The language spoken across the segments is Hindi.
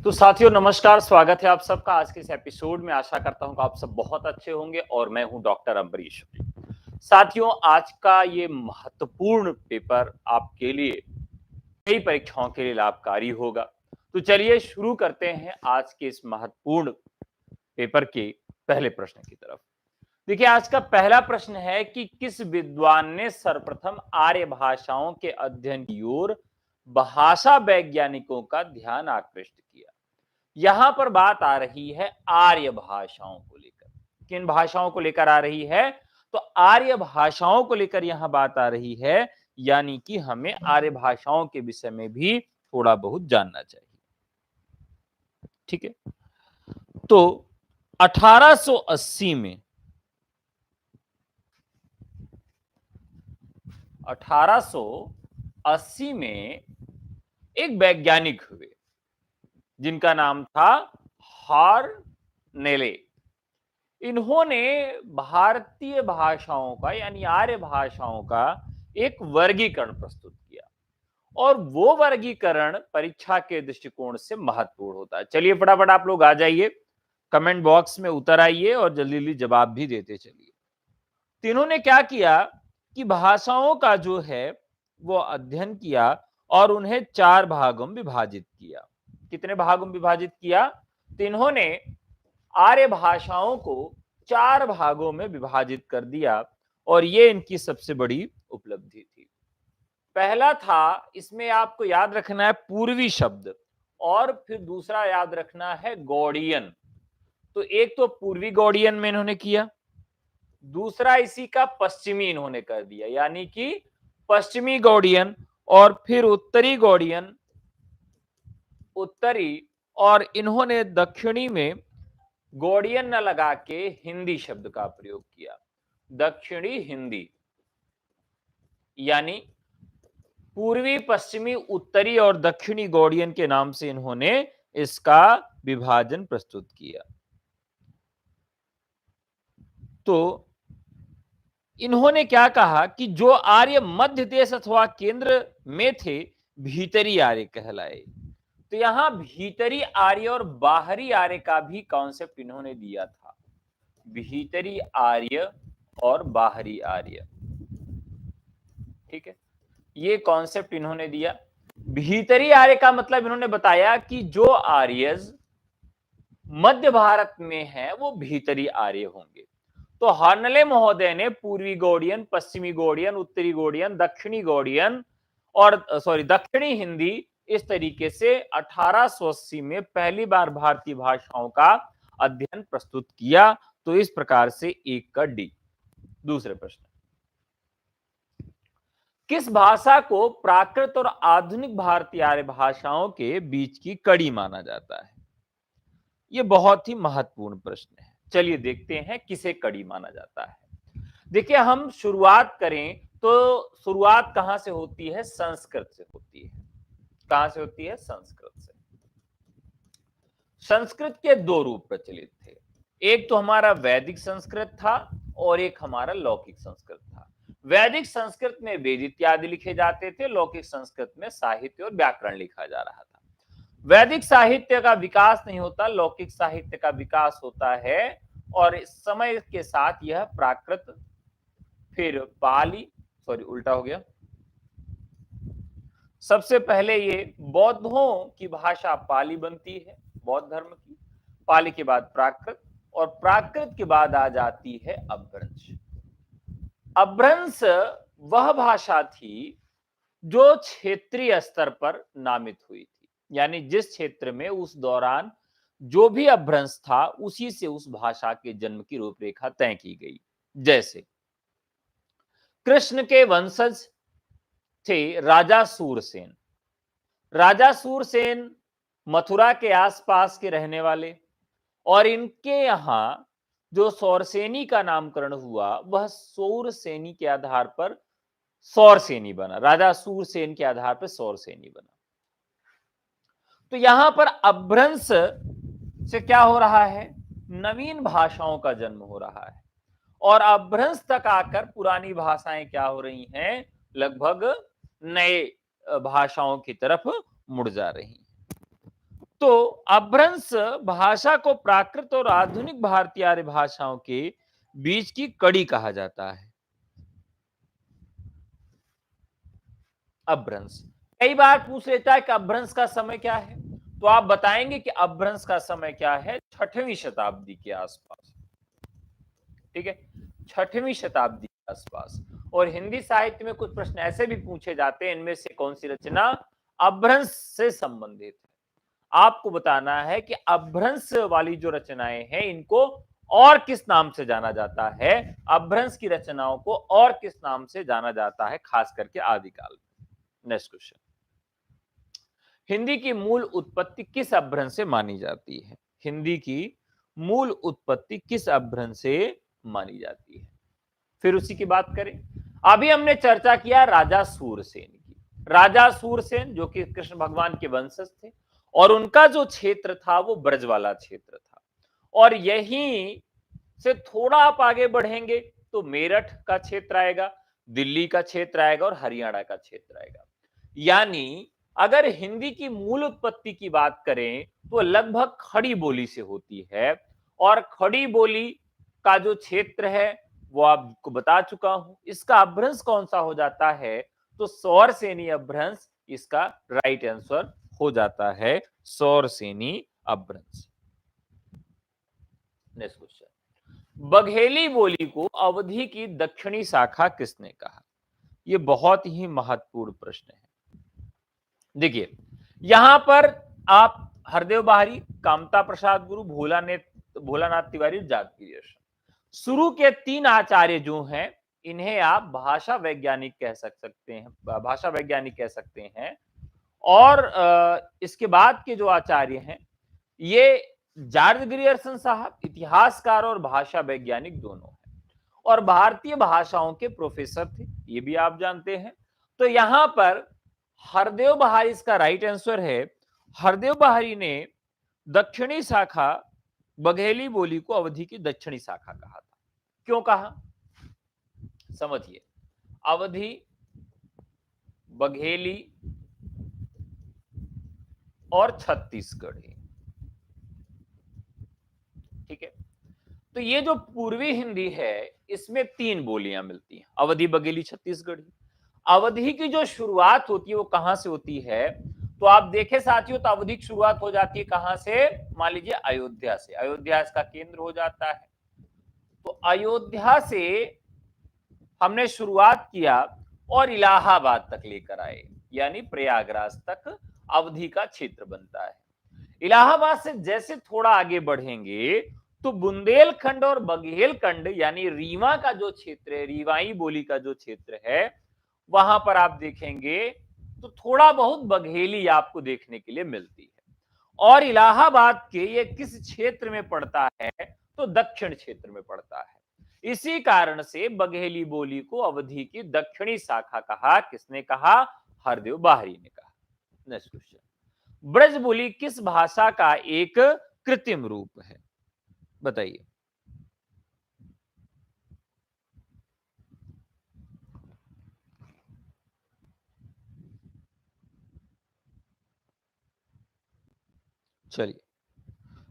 तो साथियों नमस्कार, स्वागत है आप सबका आज के इस एपिसोड में। आशा करता हूं कि आप सब बहुत अच्छे होंगे और मैं हूं डॉक्टर अम्बरीश। साथियों, आज का ये महत्वपूर्ण पेपर आपके लिए कई परीक्षाओं के लिए लाभकारी होगा। तो चलिए शुरू करते हैं आज के इस महत्वपूर्ण पेपर के पहले प्रश्न की तरफ। देखिए, आज का पहला प्रश्न है कि किस विद्वान ने सर्वप्रथम आर्य भाषाओं के अध्ययन की ओर भाषा वैज्ञानिकों का ध्यान आकृष्ट किया। यहां पर बात आ रही है आर्य भाषाओं को लेकर। किन भाषाओं को लेकर आ रही है? तो आर्य भाषाओं को लेकर यहां बात आ रही है, यानी कि हमें आर्य भाषाओं के विषय में भी थोड़ा बहुत जानना चाहिए। ठीक है, तो 1880 में 1880 में एक वैज्ञानिक हुए जिनका नाम था हार्नेले। इन्होंने भारतीय भाषाओं का यानी आर्य भाषाओं का एक वर्गीकरण प्रस्तुत किया और वो वर्गीकरण परीक्षा के दृष्टिकोण से महत्वपूर्ण होता है। चलिए फटाफट आप लोग आ जाइए, कमेंट बॉक्स में उतर आइए और जल्दी जल्दी जवाब भी देते चलिए। तो इन्होंने क्या किया कि भाषाओं का जो है वो अध्ययन किया और उन्हें 4 भागों में विभाजित किया। कितने भागों में विभाजित किया? तो इन्होंने आर्य भाषाओं को 4 भागों में विभाजित कर दिया और ये इनकी सबसे बड़ी उपलब्धि थी। पहला था, इसमें आपको याद रखना है पूर्वी शब्द, और फिर दूसरा याद रखना है गौड़ियन। तो एक तो पूर्वी गौड़ियन में इन्होंने किया, दूसरा इसी का पश्चिमी इन्होंने कर दिया, यानी कि पश्चिमी गौड़ियन, और फिर उत्तरी गौड़ियन, उत्तरी, और इन्होंने दक्षिणी में गौड़ियन न लगा के हिंदी शब्द का प्रयोग किया, दक्षिणी हिंदी। यानी पूर्वी, पश्चिमी, उत्तरी और दक्षिणी गौड़ियन के नाम से इन्होंने इसका विभाजन प्रस्तुत किया। तो इन्होंने क्या कहा कि जो आर्य मध्य देश अथवा केंद्र में थे, भीतरी आर्य कहलाए। तो यहां भीतरी आर्य और बाहरी आर्य का भी कॉन्सेप्ट इन्होंने दिया था, भीतरी आर्य और बाहरी आर्य। ठीक है, ये कॉन्सेप्ट इन्होंने दिया। भीतरी आर्य का मतलब इन्होंने बताया कि जो आर्यज मध्य भारत में है वो भीतरी आर्य होंगे। तो हार्नले महोदय ने पूर्वी गौड़ियन, पश्चिमी गौड़ियन, उत्तरी गौड़ियन, दक्षिणी गौड़ियन और दक्षिणी हिंदी, इस तरीके से 1880 में पहली बार भारतीय भाषाओं का अध्ययन प्रस्तुत किया। तो इस प्रकार से एक का डी। दूसरे प्रश्न, किस भाषा को प्राकृत और आधुनिक भारतीय आर्य भाषाओं के बीच की कड़ी माना जाता है? यह बहुत ही महत्वपूर्ण प्रश्न है। चलिए देखते हैं किसे कड़ी माना जाता है। देखिए, हम शुरुआत करें तो शुरुआत कहां से होती है? संस्कृत से होती है। कहां से होती है? संस्कृत से। संस्कृत के 2 रूप प्रचलित थे, एक तो हमारा वैदिक संस्कृत था और एक हमारा लौकिक संस्कृत था। वैदिक संस्कृत में वेद इत्यादि लिखे जाते थे, लौकिक संस्कृत में साहित्य और व्याकरण लिखा जा रहा था। वैदिक साहित्य का विकास नहीं होता, लौकिक साहित्य का विकास होता है, और समय के साथ यह प्राकृत, फिर पाली, उल्टा हो गया। सबसे पहले ये बौद्धों की भाषा पाली बनती है, बौद्ध धर्म की। पाली के बाद प्राकृत, और प्राकृत के बाद आ जाती है अपभ्रंश। अपभ्रंश वह भाषा थी जो क्षेत्रीय स्तर पर नामित हुई थी, यानी जिस क्षेत्र में उस दौरान जो भी अपभ्रंश था उसी से उस भाषा के जन्म की रूपरेखा तय की गई। जैसे कृष्ण के वंशज थे राजा सूरसेन। राजा सूरसेन मथुरा के आसपास के रहने वाले, और इनके यहां जो सौरसेनी का नामकरण हुआ वह सौरसेनी के आधार पर सौरसेनी बना, राजा सूरसेन के आधार पर सौरसेनी बना। तो यहां पर अपभ्रंश से क्या हो रहा है? नवीन भाषाओं का जन्म हो रहा है, और अपभ्रंश तक आकर पुरानी भाषाएं क्या हो रही हैं? लगभग नए भाषाओं की तरफ मुड़ जा रही हैं। तो अपभ्रंश भाषा को प्राकृत और आधुनिक भारतीय आर्य भाषाओं के बीच की कड़ी कहा जाता है। अपभ्रंश कई बार पूछ लेता है कि अपभ्रंश का समय क्या है, तो आप बताएंगे कि अपभ्रंश का समय क्या है, 6वीं शताब्दी के आसपास। ठीक है, 6वीं शताब्दी के आसपास। और हिंदी साहित्य में कुछ प्रश्न ऐसे भी पूछे जाते हैं, इनमें से कौन सी रचना अपभ्रंश से संबंधित है। आपको बताना है कि अपभ्रंश वाली जो रचनाएं हैं इनको और किस नाम से जाना जाता है, अपभ्रंश की रचनाओं को और किस नाम से जाना जाता है, खास करके आदिकाल में। नेक्स्ट क्वेश्चन, हिंदी की मूल उत्पत्ति किस अपभ्रंश से मानी जाती है? हिंदी की मूल उत्पत्ति किस अपभ्रंश से मानी जाती है? फिर उसी की बात करें। अभी हमने चर्चा किया राजा सूरसेन की। राजा सूरसेन जो कि कृष्ण भगवान के वंशज थे और उनका जो क्षेत्र था वो ब्रज वाला क्षेत्र था, और यहीं से थोड़ा आप आगे बढ़ेंगे तो मेरठ का क्षेत्र आएगा, दिल्ली का क्षेत्र आएगा और हरियाणा का क्षेत्र आएगा। यानी अगर हिंदी की मूल उत्पत्ति की बात करें तो लगभग खड़ी बोली से होती है, और खड़ी बोली का जो क्षेत्र है वो आपको बता चुका हूं। इसका अपभ्रंश कौन सा हो जाता है, तो सौरसेनी अपभ्रंश इसका राइट आंसर हो जाता है, सौरसेनी अपभ्रंश। नेक्स्ट क्वेश्चन, बघेली बोली को अवधि की दक्षिणी शाखा किसने कहा? यह बहुत ही महत्वपूर्ण प्रश्न है। देखिए यहां पर आप हरदेव बाहरी, कामता प्रसाद गुरु, भोलानाथ तिवारी, जातगिरी शुरू के 3 आचार्य जो हैं इन्हें आप भाषा वैज्ञानिक कह सकते हैं, भाषा वैज्ञानिक कह सकते हैं। और इसके बाद के जो आचार्य हैं ये जॉर्ज ग्रियर्सन साहब इतिहासकार और भाषा वैज्ञानिक दोनों हैं, और भारतीय भाषाओं के प्रोफेसर थे, ये भी आप जानते हैं। तो यहां पर हरदेव बहारी इसका राइट आंसर है। हरदेव बहारी ने दक्षिणी शाखा बघेली बोली को अवधि की दक्षिणी शाखा कहा था। क्यों कहा, समझिए। अवधि, बघेली और छत्तीसगढ़ी, ठीक है। तो ये जो पूर्वी हिंदी है इसमें 3 बोलियां मिलती हैं, अवधि, बघेली, छत्तीसगढ़ी। अवधि की जो शुरुआत होती है वो कहां से होती है, तो आप देखें साथियों, तो अवधि की शुरुआत हो जाती है कहां से, मान लीजिए अयोध्या से। अयोध्या इसका केंद्र हो जाता है। तो अयोध्या से हमने शुरुआत किया और इलाहाबाद तक लेकर आए, यानी प्रयागराज तक अवधि का क्षेत्र बनता है। इलाहाबाद से जैसे थोड़ा आगे बढ़ेंगे तो बुंदेलखंड और बघेलखंड यानी रीवा का जो क्षेत्र है, रीवाई बोली का जो क्षेत्र है, वहां पर आप देखेंगे तो थोड़ा बहुत बघेली आपको देखने के लिए मिलती है। और इलाहाबाद के ये किस क्षेत्र में पड़ता है, तो दक्षिण क्षेत्र में पड़ता है। इसी कारण से बघेली बोली को अवधि की दक्षिणी शाखा कहा। किसने कहा, हरदेव बाहरी ने कहा। नेक्स्ट क्वेश्चन, ब्रज बोली किस भाषा का एक कृत्रिम रूप है, बताइए। चलिए,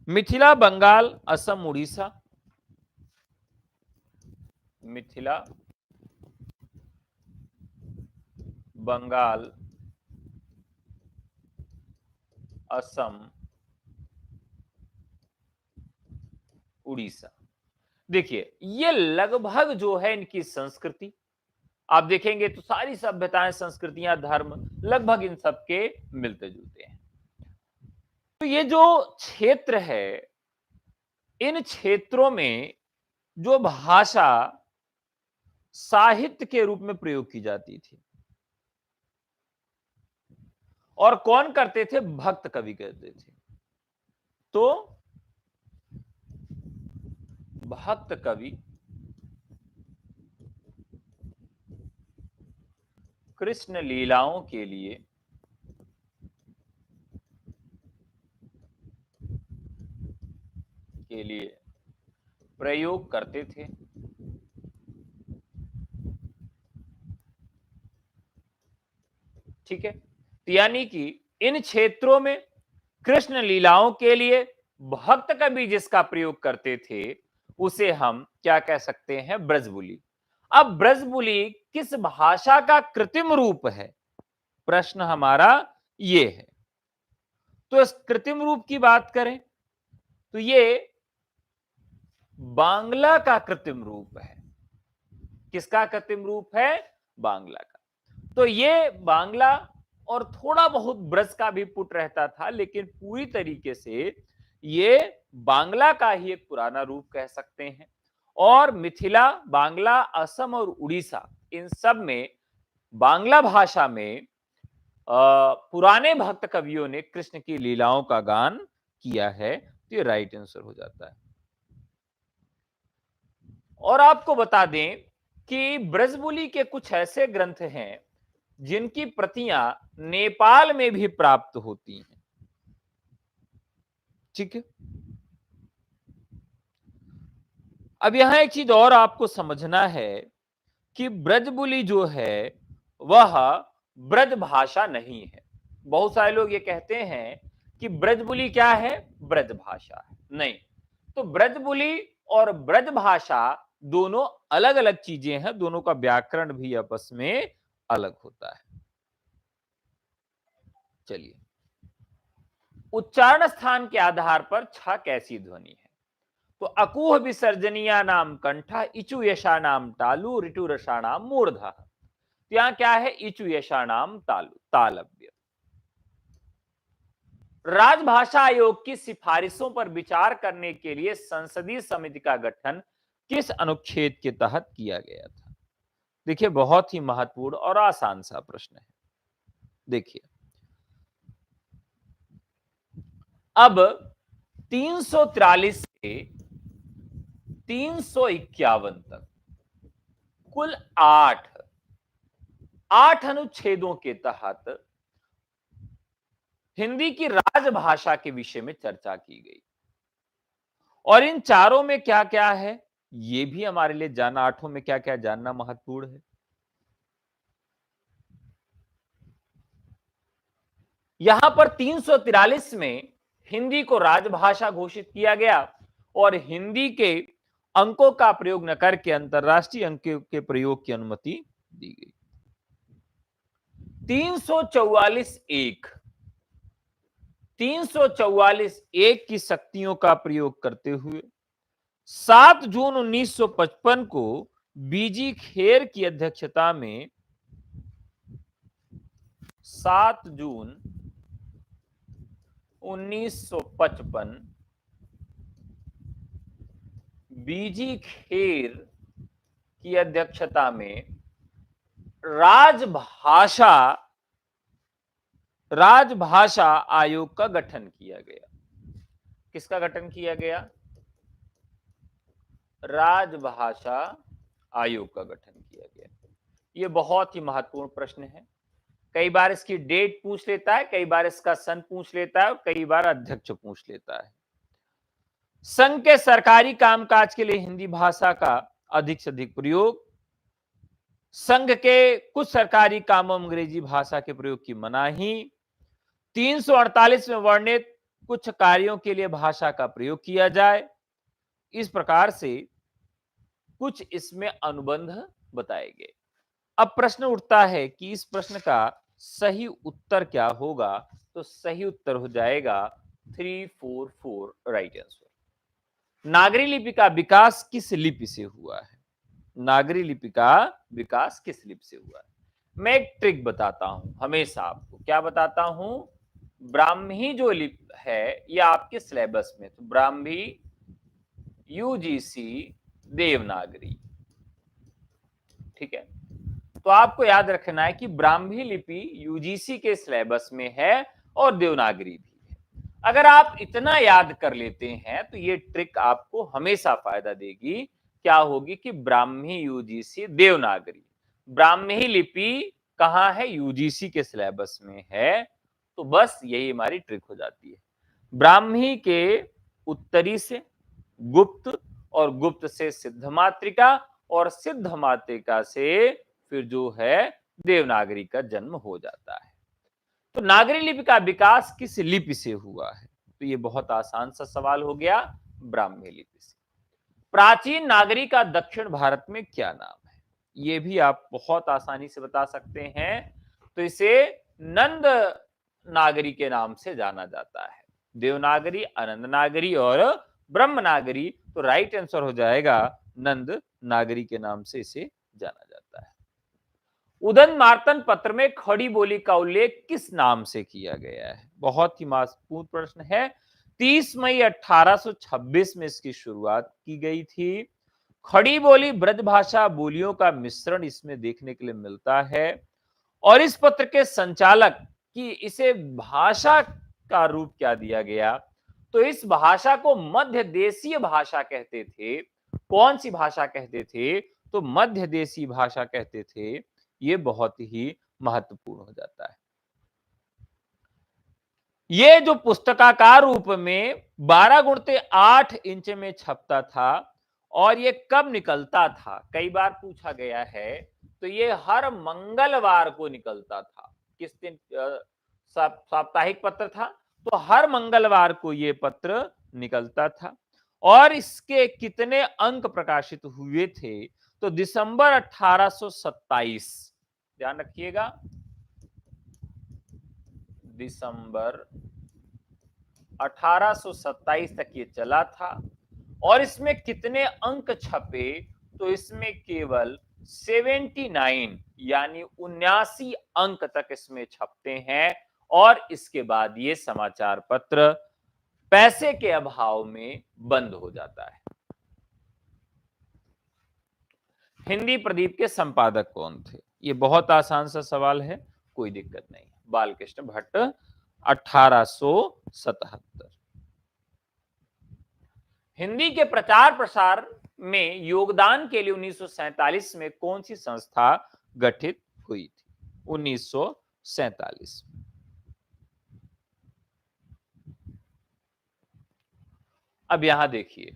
मिथिला, बंगाल, असम, उड़ीसा। मिथिला, बंगाल, असम, उड़ीसा। देखिए ये लगभग जो है इनकी संस्कृति आप देखेंगे तो सारी सभ्यताएं, संस्कृतियां, धर्म लगभग इन सबके मिलते जुलते हैं। तो ये जो क्षेत्र है, इन क्षेत्रों में जो भाषा साहित्य के रूप में प्रयोग की जाती थी, और कौन करते थे, भक्त कवि करते थे। तो भक्त कवि कृष्ण लीलाओं के लिए प्रयोग करते थे। ठीक है, तो यानी कि इन क्षेत्रों में कृष्ण लीलाओं के लिए भक्त कवि जिसका प्रयोग करते थे उसे हम क्या कह सकते हैं, ब्रजबुली। अब ब्रजबुली किस भाषा का कृत्रिम रूप है, प्रश्न हमारा ये है। तो इस कृत्रिम रूप की बात करें तो ये बांग्ला का कृत्रिम रूप है। किसका कृत्रिम रूप है, बांग्ला का। तो ये बांग्ला और थोड़ा बहुत ब्रज का भी पुट रहता था, लेकिन पूरी तरीके से ये बांग्ला का ही एक पुराना रूप कह सकते हैं। और मिथिला, बांग्ला, असम और उड़ीसा, इन सब में बांग्ला भाषा में पुराने भक्त कवियों ने कृष्ण की लीलाओं का गान किया है। तो ये राइट आंसर हो जाता है। और आपको बता दें कि ब्रजबुली के कुछ ऐसे ग्रंथ हैं जिनकी प्रतियां नेपाल में भी प्राप्त होती हैं। ठीक है। अब यहां एक चीज और आपको समझना है कि ब्रजबुली जो है वह ब्रज भाषा नहीं है। बहुत सारे लोग ये कहते हैं कि ब्रजबुली क्या है, ब्रज भाषा है। नहीं, तो ब्रजबुली और ब्रज भाषा दोनों अलग अलग चीजें हैं, दोनों का व्याकरण भी आपस में अलग होता है। चलिए, उच्चारण स्थान के आधार पर छ कैसी ध्वनि है? तो अकूह विसर्जनीया नाम कंठा, इचु यशा नाम तालु, ऋतु रसा नाम मूर्धा। तो यहां क्या है, इचु यशा नाम तालु, तालव्य। राजभाषा आयोग की सिफारिशों पर विचार करने के लिए संसदीय समिति का गठन किस अनुच्छेद के तहत किया गया था? देखिए, बहुत ही महत्वपूर्ण और आसान सा प्रश्न है। देखिए, अब 343 से 351 तक कुल 8 अनुच्छेदों के तहत हिंदी की राजभाषा के विषय में चर्चा की गई। और इन चारों में क्या क्या है, ये भी हमारे लिए जानना, 8 में क्या क्या जानना महत्वपूर्ण है। यहां पर 343 में हिंदी को राजभाषा घोषित किया गया और हिंदी के अंकों का प्रयोग न करके अंतरराष्ट्रीय अंकों के प्रयोग की अनुमति दी गई। 344 की शक्तियों का प्रयोग करते हुए 7 जून 1955 को बीजी खेर की अध्यक्षता में 7 जून 1955 बीजी खेर की अध्यक्षता में राजभाषा आयोग का गठन किया गया। किसका गठन किया गया? राजभाषा आयोग का गठन किया गया। यह बहुत ही महत्वपूर्ण प्रश्न है। कई बार इसकी डेट पूछ लेता है, कई बार इसका सन पूछ लेता है और कई बार अध्यक्ष पूछ लेता है। संघ के सरकारी कामकाज के लिए हिंदी भाषा का अधिक से अधिक प्रयोग, संघ के कुछ सरकारी कामों में अंग्रेजी भाषा के प्रयोग की मनाही, 348 में वर्णित कुछ कार्यों के लिए भाषा का प्रयोग किया जाए। इस प्रकार से कुछ इसमें अनुबंध बताए गए। अब प्रश्न उठता है कि इस प्रश्न का सही उत्तर क्या होगा? तो सही उत्तर हो जाएगा 344, राइट आंसर। नागरी लिपि का विकास किस लिपि से हुआ है? नागरी लिपि का विकास किस लिपि से हुआ है? मैं एक ट्रिक बताता हूं हमेशा आपको। क्या बताता हूं? ब्राह्मी जो लिपि है यह आपके सिलेबस में, तो ब्राह्मी, यूजीसी, देवनागरी, ठीक है। तो आपको याद रखना है कि ब्राह्मी लिपि यूजीसी के सिलेबस में है और देवनागरी भी है। अगर आप इतना याद कर लेते हैं तो ये ट्रिक आपको हमेशा फायदा देगी। क्या होगी कि ब्राह्मी, यूजीसी, देवनागरी। ब्राह्मी लिपि कहां है? यूजीसी के सिलेबस में है। तो बस यही हमारी ट्रिक हो जाती है। ब्राह्मी के उत्तरी से गुप्त और गुप्त से सिद्ध मातृका और सिद्ध मातृका से फिर जो है देवनागरी का जन्म हो जाता है। तो नागरी लिपि का विकास किस लिपि से हुआ है? तो ये बहुत आसान सा सवाल हो गया, ब्राह्मी लिपि से। प्राचीन नागरी का दक्षिण भारत में क्या नाम है? ये भी आप बहुत आसानी से बता सकते हैं। तो इसे नंद नागरी के नाम से जाना जाता है। देवनागरी, अनंत नागरी और ब्रह्म नागरी। तो राइट आंसर हो जाएगा नंद नागरी के नाम से इसे जाना जाता है। उदन मार्तन पत्र में खड़ी बोली का उल्लेख किस नाम से किया गया है? बहुत ही महत्वपूर्ण प्रश्न है। 30 मई 1826 में इसकी शुरुआत की गई थी। खड़ी बोली ब्रजभाषा बोलियों का मिश्रण इसमें देखने के लिए मिलता है। और इस पत्र के संचालक की इसे भाषा का रूप क्या दिया गया? तो इस भाषा को मध्य देशीय भाषा कहते थे। कौन सी भाषा कहते थे? तो मध्य देशीय भाषा कहते थे। ये बहुत ही महत्वपूर्ण हो जाता है। ये जो पुस्तकाकार रूप में 12 गुणते 8 इंच में छपता था और ये कब निकलता था, कई बार पूछा गया है। तो ये हर मंगलवार को निकलता था। किस दिन? साप्ताहिक पत्र था। तो हर मंगलवार को ये पत्र निकलता था। और इसके कितने अंक प्रकाशित हुए थे? तो दिसंबर 1827, ध्यान रखिएगा, दिसंबर 1827 तक ये चला था। और इसमें कितने अंक छपे? तो इसमें केवल 79 यानी 79 अंक तक इसमें छपते हैं। और इसके बाद ये समाचार पत्र पैसे के अभाव में बंद हो जाता है। हिंदी प्रदीप के संपादक कौन थे? ये बहुत आसान सा सवाल है, कोई दिक्कत नहीं। बालकृष्ण भट्ट, 1877। हिंदी के प्रचार प्रसार में योगदान के लिए 1947 में कौन सी संस्था गठित हुई थी? 1947। अब यहां देखिए,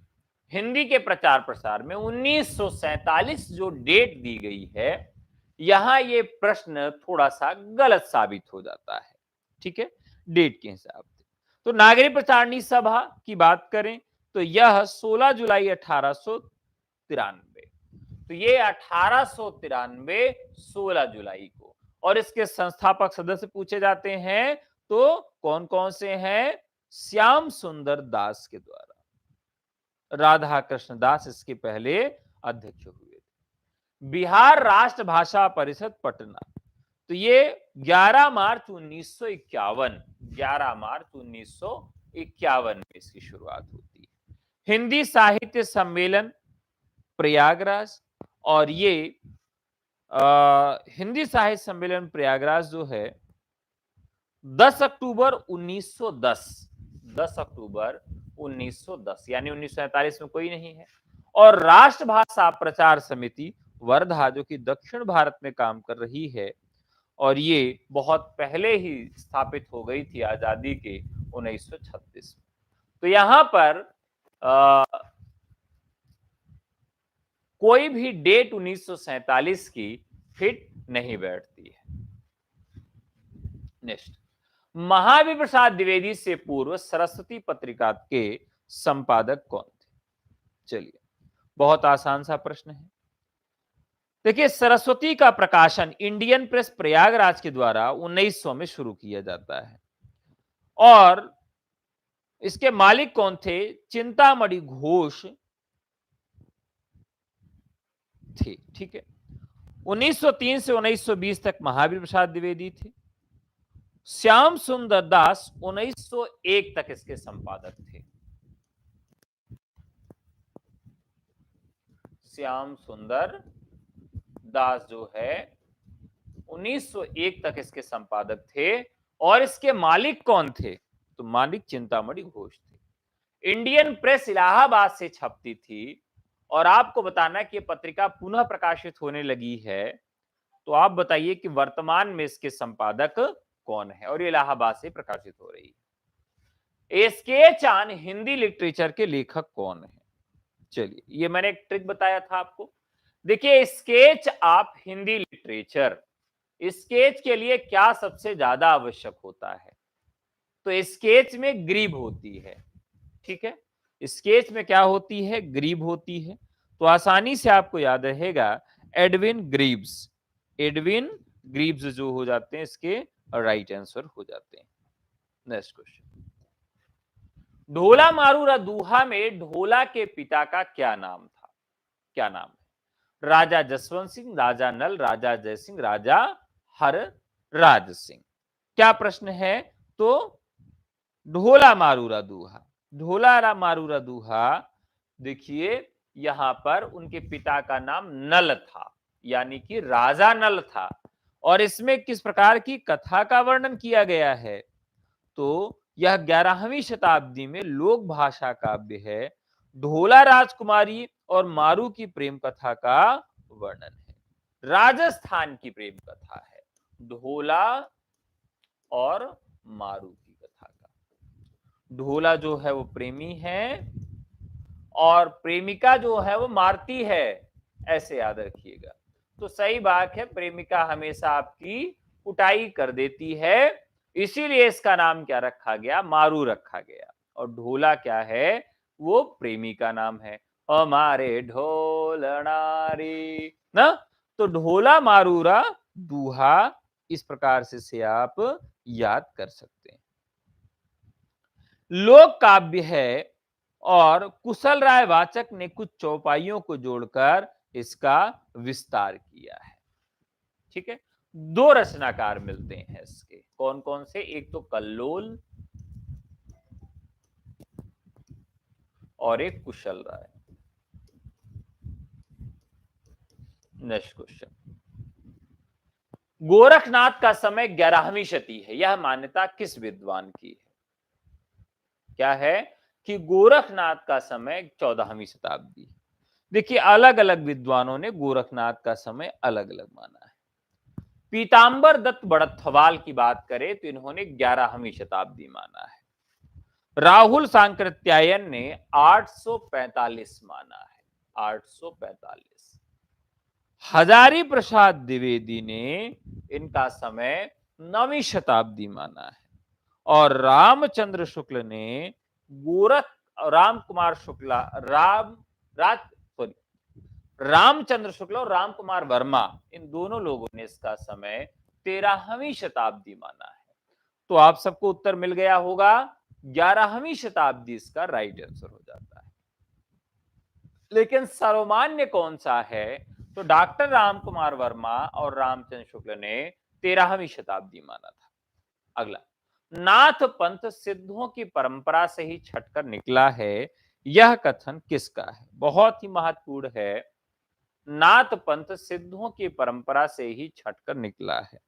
हिंदी के प्रचार प्रसार में 1947 जो डेट दी गई है, यहां ये प्रश्न थोड़ा सा गलत साबित हो जाता है। ठीक है, डेट के हिसाब से। तो नागरिक प्रचारणी सभा की बात करें तो यह 16 जुलाई 1893। तो ये 1893 16 जुलाई को। और इसके संस्थापक सदस्य पूछे जाते हैं तो कौन कौन से हैं? श्याम सुंदर दास के द्वारा। राधा कृष्ण दास इसके पहले अध्यक्ष हुए थे। बिहार राष्ट्र भाषा परिषद पटना, तो ये 11 मार्च 1951, 11 मार्च 1951 में इसकी शुरुआत होती है। हिंदी साहित्य सम्मेलन प्रयागराज, और ये हिंदी साहित्य सम्मेलन प्रयागराज जो है 10 अक्टूबर 1910, 10 अक्टूबर 1910, यानी 1947 में कोई नहीं है। और राष्ट्रभाषा प्रचार समिति वर्धा जो कि दक्षिण भारत में काम कर रही है, और ये बहुत पहले ही स्थापित हो गई थी आजादी के 1936 में। तो यहां पर कोई भी डेट 1947 की फिट नहीं बैठती है। नेक्स्ट, महावीर प्रसाद द्विवेदी से पूर्व सरस्वती पत्रिका के संपादक कौन थे? चलिए, बहुत आसान सा प्रश्न है। देखिए, सरस्वती का प्रकाशन इंडियन प्रेस प्रयागराज के द्वारा 1900 में शुरू किया जाता है। और इसके मालिक कौन थे? चिंतामणि घोष थे। ठीक है, 1903 से 1920 तक महावीर प्रसाद द्विवेदी थे। श्याम सुंदर दास 1901 तक इसके संपादक थे। श्याम सुंदर दास जो है 1901 तक इसके संपादक थे। और इसके मालिक कौन थे? तो मालिक चिंतामणि घोष थे। इंडियन प्रेस इलाहाबाद से छपती थी। और आपको बताना कि पत्रिका पुनः प्रकाशित होने लगी है। तो आप बताइए कि वर्तमान में इसके संपादक कौन है? और ये इलाहाबाद से प्रकाशित हो रही है। एसके चान हिंदी लिटरेचर के लेखक कौन है? चलिए, ये मैंने एक ट्रिक बताया था आपको। देखिए, sketch of Hindi literature, sketch के लिए क्या सबसे ज्यादा आवश्यक होता है? तो स्केच में ग्रीब होती है, ठीक है। स्केच में क्या होती है? ग्रीब होती है। तो आसानी से आपको याद रहेगा, एडविन ग्रीव्स। एडविन ग्रीव्स जो हो जाते हैं इसके राइट आंसर हो जाते हैं। नेक्स्ट क्वेश्चन, ढोला मारूरा दूहा में ढोला के पिता का क्या नाम था? क्या नाम है? राजा जसवंत सिंह, राजा नल, राजा जयसिंह, राजा हर राज सिंह। क्या प्रश्न है? तो ढोला मारूरा दूहा, ढोला मारूरा दूहा, देखिए यहां पर उनके पिता का नाम नल था, यानी कि राजा नल था। और इसमें किस प्रकार की कथा का वर्णन किया गया है? तो यह 11वीं शताब्दी में लोक भाषा काव्य है। ढोला राजकुमारी और मारू की प्रेम कथा का वर्णन है। राजस्थान की प्रेम कथा है ढोला और मारू की कथा का। ढोला जो है वो प्रेमी है और प्रेमिका जो है वो मारती है, ऐसे याद रखिएगा। तो सही बात है, प्रेमिका हमेशा आपकी कुटाई कर देती है, इसीलिए इसका नाम क्या रखा गया? मारू रखा गया। और ढोला क्या है? वो प्रेमी का नाम है, हमारे ढोलनारी ना। तो ढोला मारूरा दूहा, इस प्रकार से आप याद कर सकते हैं। लोक काव्य है और कुशल राय वाचक ने कुछ चौपाइयों को जोड़कर इसका विस्तार किया है, ठीक है। दो रचनाकार मिलते हैं इसके, कौन कौन से? एक तो कल्लोल और एक कुशल राय। नेक्स्ट क्वेश्चन, गोरखनाथ का समय 11वीं शती है, यह मान्यता किस विद्वान की है? क्या है कि गोरखनाथ का समय 14वीं शताब्दी। देखिए अलग अलग विद्वानों ने गोरखनाथ का समय अलग अलग माना है। पीतांबर दत्त बड़थवाल की बात करें तो इन्होंने 11वीं शताब्दी माना है। राहुल सांकृत्यायन ने 845 माना है, 845। हजारी प्रसाद द्विवेदी ने इनका समय 9वीं शताब्दी माना है। और रामचंद्र शुक्ल ने गोरख राम कुमार शुक्ला राम राज सॉरी रामचंद्र शुक्ल और राम कुमार वर्मा, इन दोनों लोगों ने इसका समय 13वीं शताब्दी माना है। तो आप सबको उत्तर मिल गया होगा, 11वीं शताब्दी इसका राइट आंसर हो जाता है। लेकिन सर्वमान्य कौन सा है? तो डॉक्टर राम कुमार वर्मा और रामचंद्र शुक्ल ने 13वीं शताब्दी माना था। अगला, नाथ पंथ सिद्धों की परंपरा से ही छटकर निकला है, यह कथन किसका है? बहुत ही महत्वपूर्ण है। नाथ पंथ सिद्धों की परंपरा से ही छटकर निकला है।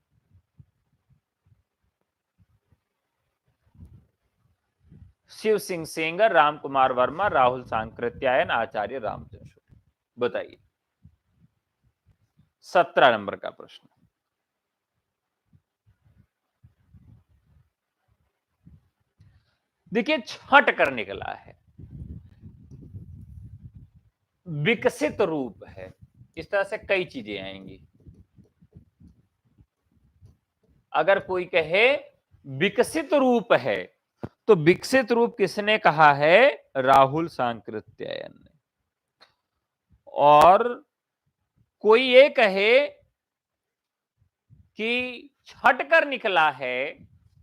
शिव सिंह सेंगर, राम कुमार वर्मा, राहुल सांकृत्यायन, आचार्य रामचंद्र शुक्ल। बताइए 17 नंबर का प्रश्न। देखिए छट कर निकला है, विकसित रूप है, इस तरह से कई चीजें आएंगी। अगर कोई कहे विकसित रूप है, तो विकसित रूप किसने कहा है? राहुल सांकृत्यायन ने। और कोई ये कहे कि छट कर निकला है,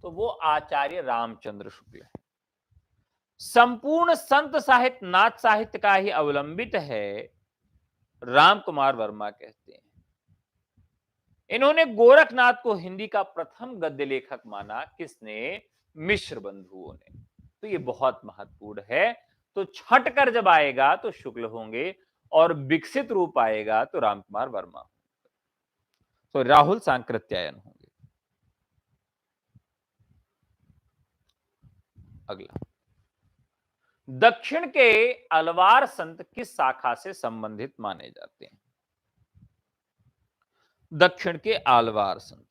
तो वो आचार्य रामचंद्र शुक्ल है। संपूर्ण संत साहित्य नाथ साहित्य का ही अवलंबित है, राम कुमार वर्मा कहते हैं। इन्होंने गोरखनाथ को हिंदी का प्रथम गद्य लेखक माना, किसने? मिश्र बंधुओं ने। तो ये बहुत महत्वपूर्ण है। तो छट कर जब आएगा तो शुक्ल होंगे और विकसित रूप आएगा तो रामकुमार वर्मा, तो राहुल सांकृत्यायन होंगे। अगला, दक्षिण के अलवार संत किस शाखा से संबंधित माने जाते हैं? दक्षिण के आलवार संत,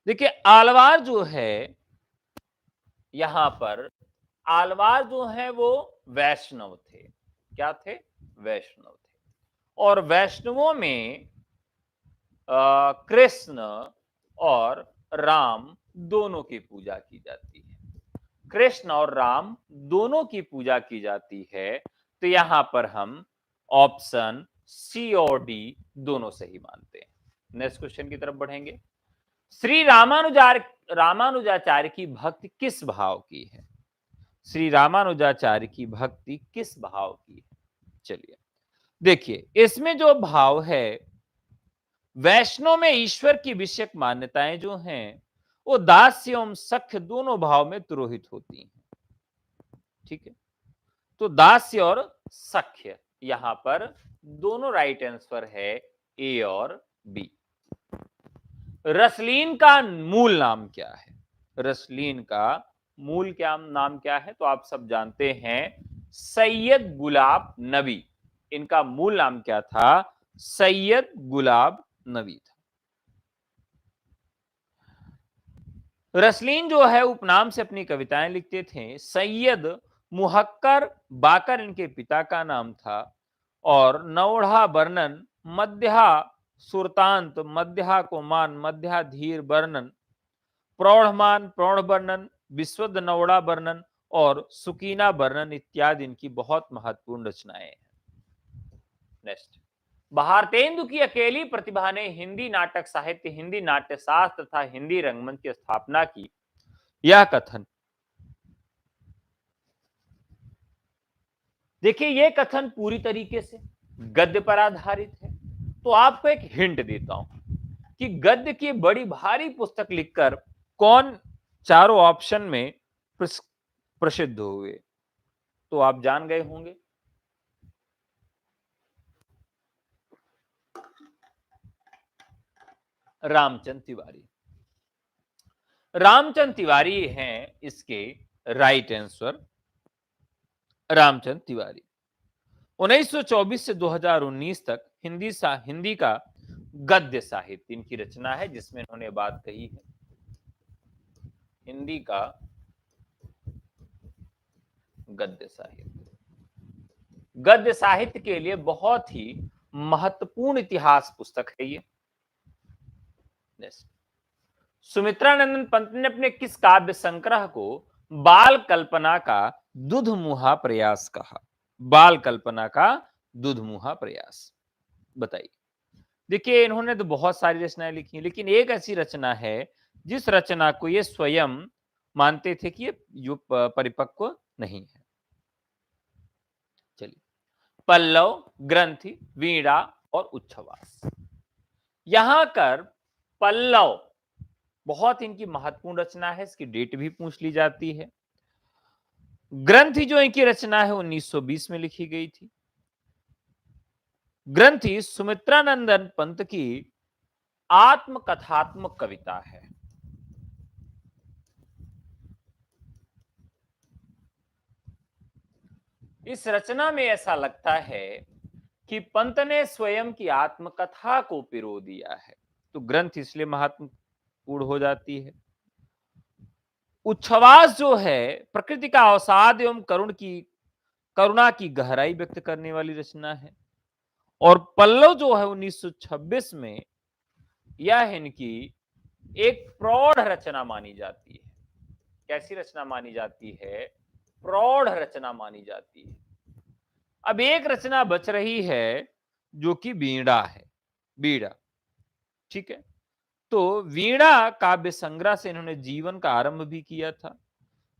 देखिए आलवार जो है, यहां पर आलवार जो है वो वैष्णव थे। क्या थे? वैष्णव थे। और वैष्णवों में कृष्ण और राम दोनों की पूजा की जाती है। कृष्ण और राम दोनों की पूजा की जाती है, तो यहां पर हम ऑप्शन सी और डी दोनों सही मानते हैं। नेक्स्ट क्वेश्चन की तरफ बढ़ेंगे। श्री रामानुजाचार्य की भक्ति किस भाव की है? श्री रामानुजाचार्य की भक्ति किस भाव की है? चलिए देखिए, इसमें जो भाव है, वैष्णव में ईश्वर की विषयक मान्यताएं जो हैं वो दास्य एवं सख्य दोनों भाव में तुरोहित होती हैं। ठीक है, तो दास्य और सख्य यहां पर दोनों राइट आंसर है, ए और बी। रसलीन का मूल नाम क्या है? रसलीन का मूल क्या नाम क्या है? तो आप सब जानते हैं, सैयद गुलाब नबी। इनका मूल नाम क्या था? सैयद गुलाब नबी था। रसलीन जो है उपनाम से अपनी कविताएं लिखते थे। सैयद मुहक्कर बाकर इनके पिता का नाम था। और नौढ़ा वर्णन, मध्या सुरतांत, मध्या को मान, मध्या धीर वर्णन, प्रौढ़मान प्रौढ़ वर्णन, विश्वद नौड़ा वर्णन और सुकीना वर्णन इत्यादि इनकी बहुत महत्वपूर्ण रचनाएं हैं। नेक्स्ट, भारतेंदु की अकेली प्रतिभा ने हिंदी नाटक साहित्य, हिंदी नाट्य शास्त्र तथा हिंदी रंगमंच की स्थापना की। यह कथन, देखिए यह कथन पूरी तरीके से गद्य पर आधारित है। तो आपको एक हिंट देता हूं कि गद्य की बड़ी भारी पुस्तक लिखकर कौन चारों ऑप्शन में प्रसिद्ध हुए, तो आप जान गए होंगे। रामचंद्र तिवारी। रामचंद्र तिवारी हैं इसके राइट आंसर। रामचंद्र तिवारी 1924 से 2019 तक हिंदी का गद्य साहित्य इनकी रचना है, जिसमें इन्होंने बात कही है हिंदी का गद्य साहित्य। गद्य साहित्य के लिए बहुत ही महत्वपूर्ण इतिहास पुस्तक है ये। सुमित्रानंदन पंत ने अपने किस काव्य संग्रह को बाल कल्पना का दुधमुहा प्रयास कहा? बाल कल्पना का दुधमुहा प्रयास, बताइए। देखिए इन्होंने तो बहुत सारी रचनाएं लिखी, लेकिन एक ऐसी रचना है जिस रचना को ये स्वयं मानते थे कि ये परिपक्व नहीं है। चलिए, पल्लव, ग्रंथि, वीणा और उच्छ्वास। यहां कर पल्लव बहुत इनकी महत्वपूर्ण रचना है, इसकी डेट भी पूछ ली जाती है। ग्रंथि जो इनकी रचना है 1920 में लिखी गई थी। ग्रंथि सुमित्रानंदन पंत की आत्मकथात्मक कविता है। इस रचना में ऐसा लगता है कि पंत ने स्वयं की आत्मकथा को पिरो दिया है, तो ग्रंथ इसलिए महत्वपूर्ण हो जाती है। उच्छ्वास जो है प्रकृति का अवसाद एवं करुणा की गहराई व्यक्त करने वाली रचना है। और पल्लव जो है 1926 में, यह इनकी एक प्रौढ़ रचना मानी जाती है। कैसी रचना मानी जाती है? प्रौढ़ रचना मानी जाती है। अब एक रचना बच रही है जो कि वीणा है, वीणा। ठीक है, तो वीणा काव्य संग्रह से इन्होंने जीवन का आरंभ भी किया था।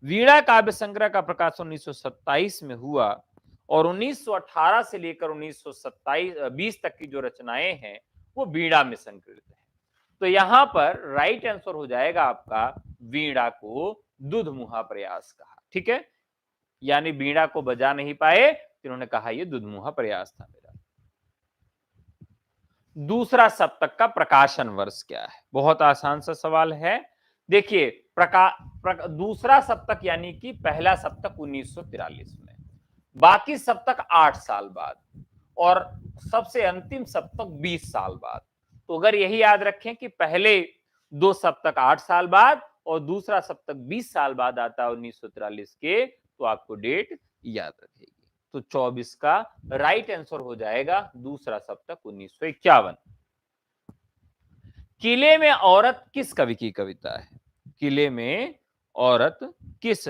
वीणा काव्य संग्रह का प्रकाशन 1927 में हुआ और 1918 से लेकर 1920 तक की जो रचनाएं हैं वो वीणा में संकलित है। तो यहां पर राइट आंसर हो जाएगा आपका, वीणा को दुधमुहा प्रयास कहा। ठीक है, यानी वीणा को बजा नहीं पाए, इन्होंने कहा ये दुधमुहा प्रयास था मेरा। दूसरा सप्तक का प्रकाशन वर्ष क्या है? बहुत आसान सा सवाल है। देखिए दूसरा सप्तक यानी कि पहला सप्तक 1943 में, बाकी सप्तक 8 साल बाद और सबसे अंतिम सप्तक 20 साल बाद। तो अगर यही याद रखें कि पहले दो सप्तक 8 साल बाद और दूसरा सप्तक 20 साल बाद आता है 1943 के, तो आपको डेट याद रखेगी। तो 24 का राइट आंसर हो जाएगा दूसरा सप्तक 1951। किले में औरत किस कवि की कविता है? किले में औरत किस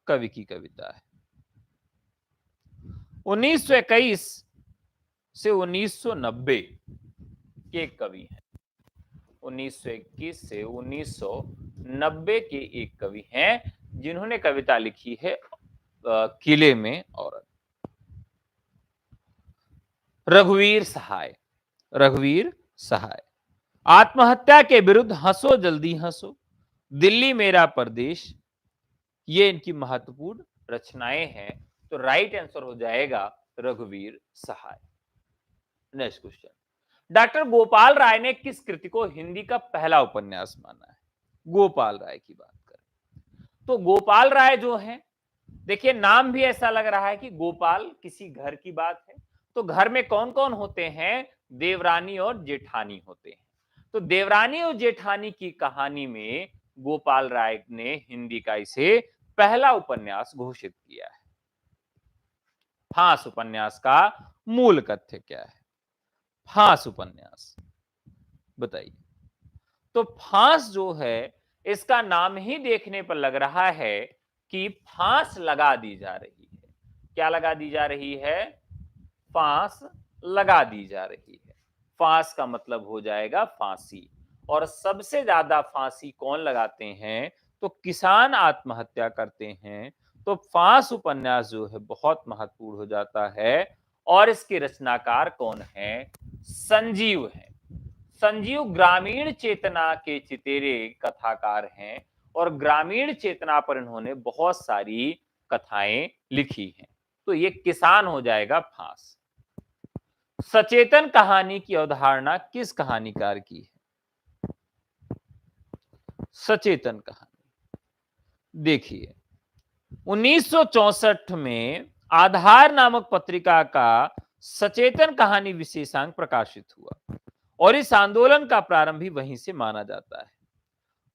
कवि की कविता है? 1921 से 1990 के एक कवि हैं। 1921 से 1990 के एक कवि हैं जिन्होंने कविता लिखी है किले में औरत। रघुवीर सहाय। रघुवीर सहाय। आत्महत्या के विरुद्ध हंसो जल्दी हंसो, दिल्ली मेरा प्रदेश, ये इनकी महत्वपूर्ण रचनाएं हैं। तो राइट आंसर हो जाएगा रघुवीर सहाय। Next question, doctor Gopal Rai ने किस कृति को हिंदी का पहला उपन्यास माना है? गोपाल राय की बात करें तो गोपाल राय जो है, देखिए नाम भी ऐसा लग रहा है कि गोपाल किसी घर की बात है। तो घर में कौन कौन होते हैं? देवरानी और जेठानी होते हैं। तो देवरानी और जेठानी की कहानी में गोपाल राय ने हिंदी का इसे पहला उपन्यास घोषित किया है। फांस उपन्यास का मूल कथ्य क्या है? फांस उपन्यास बताइए। तो फांस जो है, इसका नाम ही देखने पर लग रहा है कि फांस लगा दी जा रही है। क्या लगा दी जा रही है? फांस लगा दी जा रही है। फांस का मतलब हो जाएगा फांसी। और सबसे ज्यादा फांसी कौन लगाते हैं? तो किसान आत्महत्या करते हैं। तो फांस उपन्यास जो है बहुत महत्वपूर्ण हो जाता है। और इसके रचनाकार कौन है? संजीव है। संजीव ग्रामीण चेतना के चितेरे कथाकार हैं और ग्रामीण चेतना पर इन्होंने बहुत सारी कथाएं लिखी हैं। तो ये किसान हो जाएगा फांस। सचेतन कहानी की अवधारणा किस कहानीकार की है? सचेतन कहानी देखिए, 1964 में आधार नामक पत्रिका का सचेतन कहानी विशेषांक प्रकाशित हुआ और इस आंदोलन का प्रारंभ भी वहीं से माना जाता है,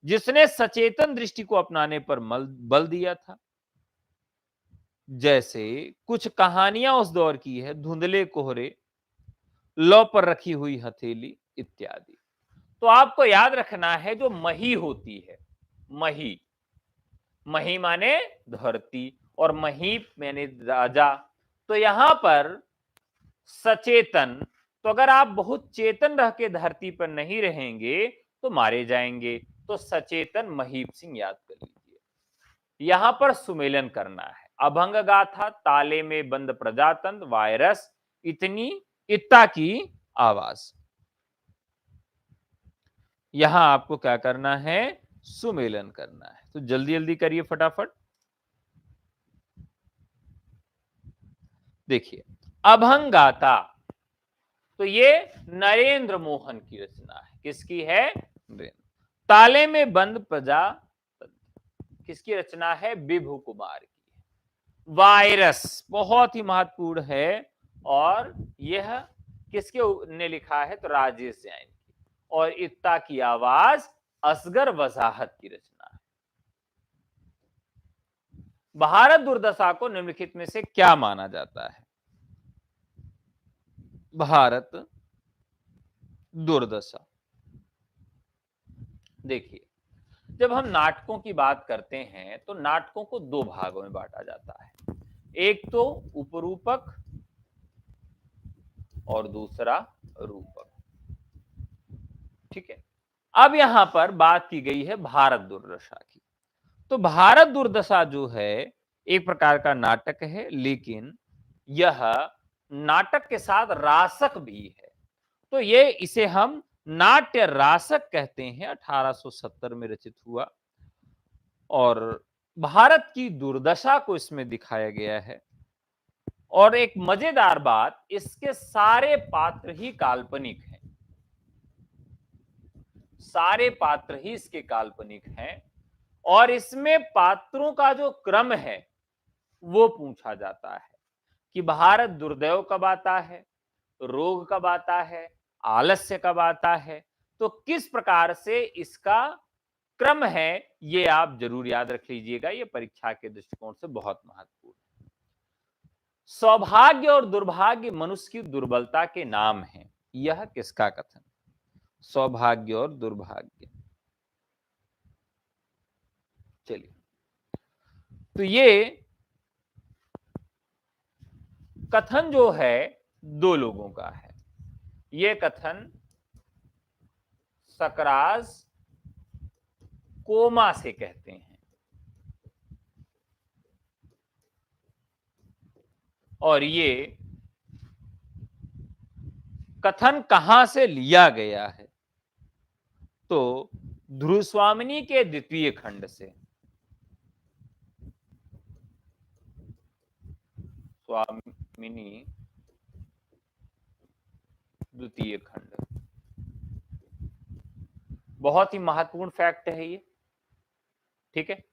जिसने सचेतन दृष्टि को अपनाने पर बल दिया था। जैसे कुछ कहानियां उस दौर की है, धुंधले कोहरे, लौ पर रखी हुई हथेली इत्यादि। तो आपको याद रखना है, जो मही होती है, मही, मही माने धरती और मही माने राजा। तो यहां पर सचेतन, तो अगर आप बहुत चेतन रह के धरती पर नहीं रहेंगे तो मारे जाएंगे। तो सचेतन महीप सिंह याद कर लीजिए। यहां पर सुमेलन करना है। अभंग गाथा, ताले में बंद प्रजातंत्र, वायरस, इतनी इत्ता की आवाज। यहां आपको क्या करना है? सुमेलन करना है। तो जल्दी जल्दी करिए फटाफट। देखिए, अभंगाता, तो ये नरेंद्र मोहन की रचना है। किसकी है? ताले में बंद प्रजा किसकी रचना है? विभु कुमार की। वायरस बहुत ही महत्वपूर्ण है और यह किसके ने लिखा है? तो राजेश जैन की। और इत्ता की आवाज असगर वजाहत की रचना है। भारत दुर्दशा को निम्नलिखित में से क्या माना जाता है? भारत दुर्दशा देखिए, जब हम नाटकों की बात करते हैं तो नाटकों को दो भागों में बांटा जाता है। एक तो उपरूपक और दूसरा रूपक। ठीक है, अब यहां पर बात की गई है भारत दुर्दशा की। तो भारत दुर्दशा जो है एक प्रकार का नाटक है, लेकिन यह नाटक के साथ रासक भी है। तो ये इसे हम नाट्य रासक कहते हैं। 1870 में रचित हुआ और भारत की दुर्दशा को इसमें दिखाया गया है। और एक मजेदार बात, इसके सारे पात्र ही काल्पनिक हैं। सारे पात्र ही इसके काल्पनिक हैं और इसमें पात्रों का जो क्रम है वो पूछा जाता है कि भारत दुर्दैव कब आता है, रोग कब आता है, आलस्य कब आता है। तो किस प्रकार से इसका क्रम है, ये आप जरूर याद रख लीजिएगा। ये परीक्षा के दृष्टिकोण से बहुत महत्वपूर्ण है। सौभाग्य और दुर्भाग्य मनुष्य की दुर्बलता के नाम हैं। यह किसका कथन? सौभाग्य और दुर्भाग्य। चलिए, तो ये कथन जो है दो लोगों का है। ये कथन सकराज कोमा से कहते हैं, और ये कथन कहां से लिया गया है? तो ध्रुवस्वामिनी के द्वितीय खंड से। स्वामिनी द्वितीय खंड, बहुत ही महत्वपूर्ण फैक्ट है ये। ठीक है,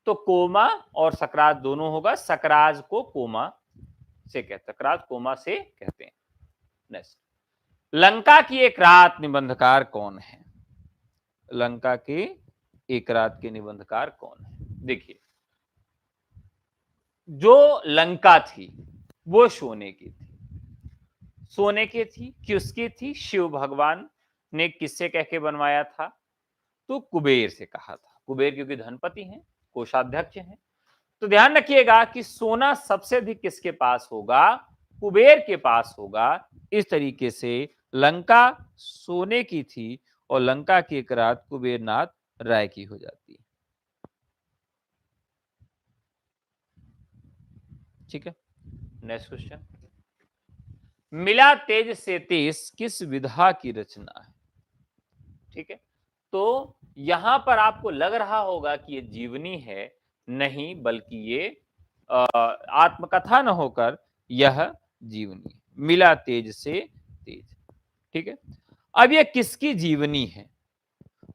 तो कोमा और सकराज दोनों होगा। सकराज को कोमा से कहते, सकराज कोमा से कहते हैं। नेक्स्ट, लंका की एक रात निबंधकार कौन है? लंका की एक रात के निबंधकार कौन है? देखिए, जो लंका थी वो सोने की थी। सोने की थी, किसकी थी? शिव भगवान ने किससे कह के बनवाया था? तो कुबेर से कहा था। कुबेर क्योंकि धनपति हैं, कोषाध्यक्ष हैं। तो ध्यान रखिएगा कि सोना सबसे अधिक किसके पास होगा? कुबेर के पास होगा। इस तरीके से लंका सोने की थी और लंका की एक रात कुबेरनाथ राय की हो जाती है। ठीक है, नेक्स्ट क्वेश्चन। मिला तेज से तेज किस विधा की रचना है? ठीक है, तो यहां पर आपको लग रहा होगा कि ये जीवनी है, नहीं, बल्कि ये आत्मकथा न होकर यह जीवनी है। मिला तेज से तेज। ठीक है, अब ये किसकी जीवनी है?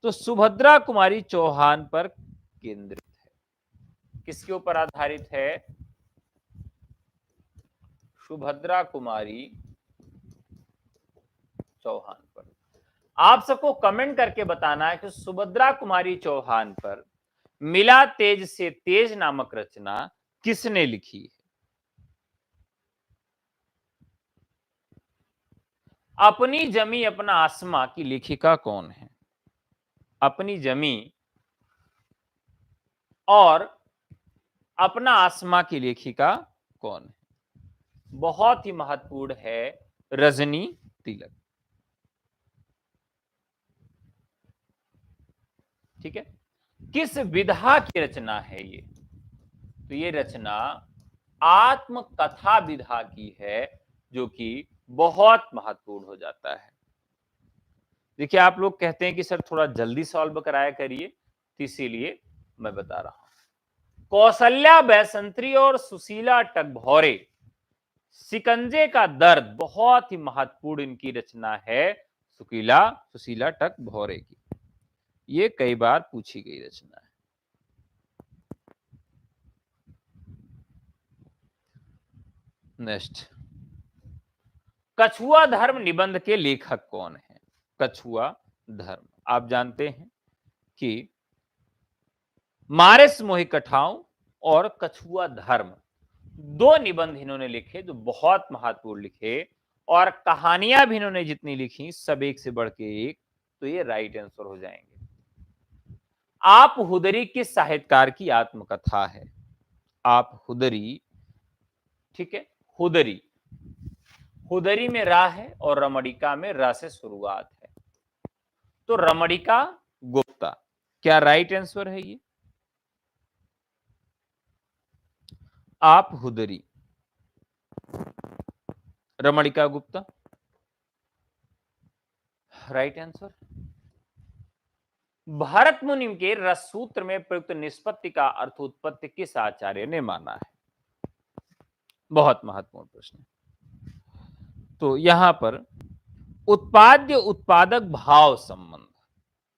तो सुभद्रा कुमारी चौहान पर केंद्रित है। किसके ऊपर आधारित है? सुभद्रा कुमारी चौहान पर। आप सबको कमेंट करके बताना है कि सुभद्रा कुमारी चौहान पर मिला तेज से तेज नामक रचना किसने लिखी है? अपनी जमी अपना आसमां की लेखिका कौन है? अपनी जमी और अपना आसमां की लेखिका कौन है? बहुत ही महत्वपूर्ण है, रजनी तिलक। ठीक है, किस विधा की रचना है ये? तो ये रचना आत्मकथा विधा की है, जो कि बहुत महत्वपूर्ण हो जाता है। देखिए, आप लोग कहते हैं कि सर थोड़ा जल्दी सॉल्व कराया करिए, तो इसीलिए मैं बता रहा हूं। कौशल्या बैसंत्री और सुशीला टगभौरे, शिकंजे का दर्द, बहुत ही महत्वपूर्ण इनकी रचना है, सुशीला सुशीला टगभौरे की। ये कई बार पूछी गई रचना है। नेक्स्ट, कछुआ धर्म निबंध के लेखक कौन है? कछुआ धर्म, आप जानते हैं कि मारिस मोहि कठाऊ और कछुआ धर्म दो निबंध इन्होंने लिखे जो बहुत महत्वपूर्ण लिखे, और कहानियां भी इन्होंने जितनी लिखी सब एक से बढ़ के एक। तो ये राइट आंसर हो जाएंगे। आप हुदरी किस साहित्यकार की आत्मकथा है? आप हुदरी, ठीक है, हुदरी, हुदरी में रा है और रमणिका में र से शुरुआत है। तो रमणिका गुप्ता क्या राइट आंसर है ये? आप हुदरी, रमणिका गुप्ता राइट आंसर। भरत मुनि के रस सूत्र में प्रयुक्त निष्पत्ति का अर्थ उत्पत्ति किस आचार्य ने माना है? बहुत महत्वपूर्ण प्रश्न। तो यहां पर उत्पाद्य उत्पादक भाव संबंध,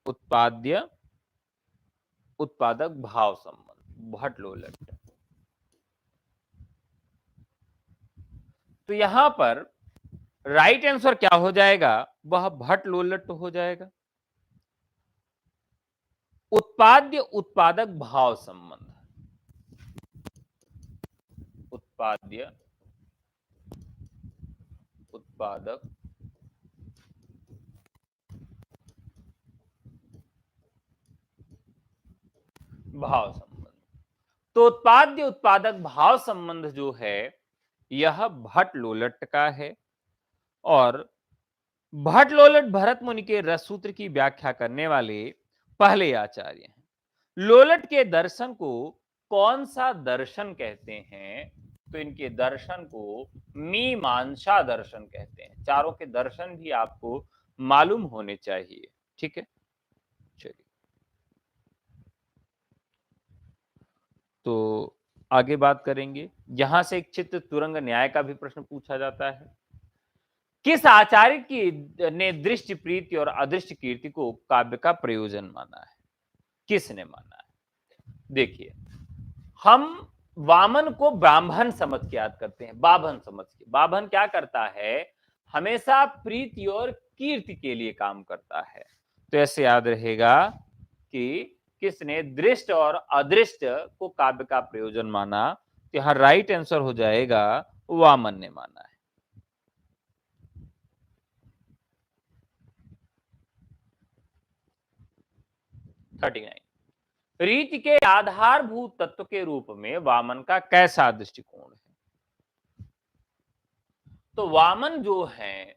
उत्पाद्य उत्पादक भाव संबंध, भट्ट लोलट। तो यहां पर राइट आंसर क्या हो जाएगा? वह भट्ट लोलट हो जाएगा। उत्पाद्य उत्पादक भाव संबंध, उत्पाद्य उत्पादक भाव संबंध। तो उत्पाद्य उत्पादक भाव संबंध जो है यह भट्ट लोलट का है और भट्ट लोलट भरत मुनि के रस सूत्र की व्याख्या करने वाले पहले आचार्य हैं। लोलट के दर्शन को कौन सा दर्शन कहते हैं? तो इनके दर्शन को मीमांसा दर्शन कहते हैं। चारों के दर्शन भी आपको मालूम होने चाहिए। ठीक है, चलिए तो आगे बात करेंगे। यहां से एक चित्त तुरंग न्याय का भी प्रश्न पूछा जाता है। किस आचार्य की ने दृष्टि प्रीति और अदृष्ट कीर्ति को काव्य का प्रयोजन माना है? किसने माना है? देखिए, हम वामन को ब्राह्मण समझ के याद करते हैं, बाभन समझ के। बाभन क्या करता है? हमेशा प्रीति और कीर्ति के लिए काम करता है। तो ऐसे याद रहेगा कि किसने दृष्ट और अदृष्ट को काव्य का प्रयोजन माना। तो यहां राइट आंसर हो जाएगा वामन ने माना है। 39 रीति के आधारभूत तत्व के रूप में वामन का कैसा दृष्टिकोण है? तो वामन जो है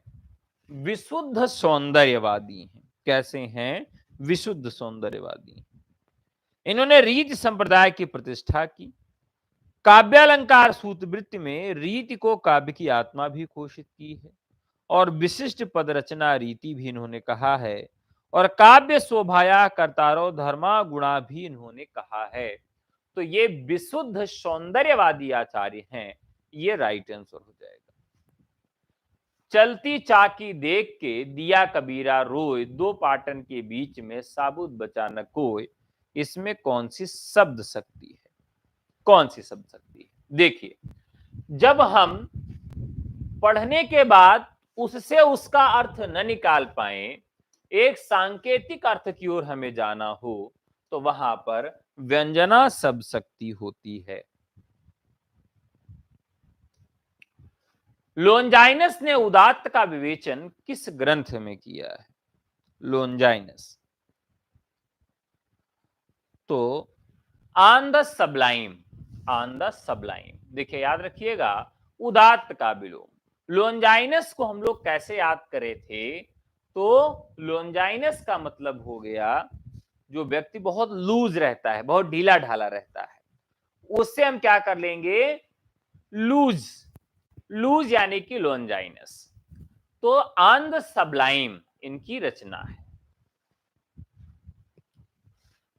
विशुद्ध सौंदर्यवादी हैं। कैसे हैं? विशुद्ध सौंदर्यवादी। इन्होंने रीति संप्रदाय की प्रतिष्ठा की। काव्यालंकार सूत्रवृत्ति में रीति को काव्य की आत्मा भी घोषित की है और विशिष्ट पद रचना रीति भी इन्होंने कहा है और काव्य शोभाया कर्तारो धर्मा गुणा भी इन्होंने कहा है। तो ये विशुद्ध सौंदर्यवादी आचार्य हैं। ये राइट आंसर हो जाएगा। चलती चाकी देख के दिया कबीरा रोए, दो पाटन के बीच में साबुत बचा न कोय। इसमें कौन सी शब्द शक्ति है? कौन सी शब्द शक्ति है? देखिए, जब हम पढ़ने के बाद उससे उसका अर्थ न निकाल पाए, एक सांकेतिक अर्थ की ओर हमें जाना हो, तो वहां पर व्यंजना शब्द शक्ति होती है। लोनजाइनस ने उदात्त का विवेचन किस ग्रंथ में किया है? लोनजाइनस तो on the Sublime, on the Sublime. देखिए याद रखिएगा, उदात्त का विलोम। लोनजाइनस को हम लोग कैसे याद करे थे? तो लोनजाइनस का मतलब हो गया जो व्यक्ति बहुत लूज रहता है, बहुत ढीला ढाला रहता है, उससे हम क्या कर लेंगे? लूज। लूज यानी कि लोनजाइनस। तो ऑन द सबलाइम इनकी रचना है।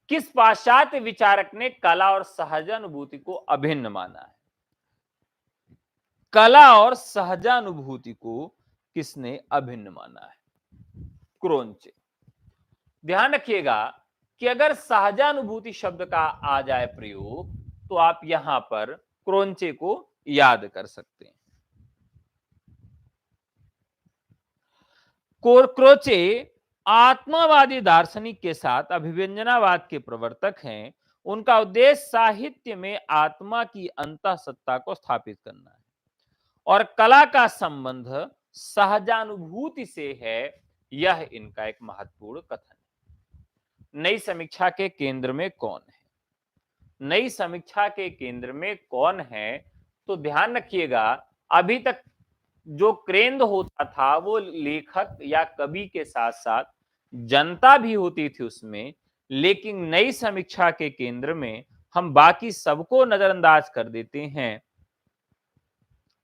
किस पाश्चात्य विचारक ने कला और सहजानुभूति को अभिन्न माना है? कला और सहजानुभूति को किसने अभिन्न माना है? क्रोंचे। ध्यान रखिएगा कि अगर सहजानुभूति शब्द का आ जाए प्रयोग, तो आप यहां पर क्रोंचे को याद कर सकते हैं। क्रोचे आत्मावादी दार्शनिक के साथ अभिव्यंजनावाद के प्रवर्तक हैं। उनका उद्देश्य साहित्य में आत्मा की अंतःसत्ता को स्थापित करना है और कला का संबंध सहजानुभूति से है। यह इनका एक महत्वपूर्ण कथन है। नई समीक्षा के केंद्र में कौन है? नई समीक्षा के केंद्र में कौन है? तो ध्यान रखिएगा, अभी तक जो केंद्र होता था वो लेखक या कवि के साथ साथ जनता भी होती थी उसमें, लेकिन नई समीक्षा के केंद्र में हम बाकी सबको नजरअंदाज कर देते हैं,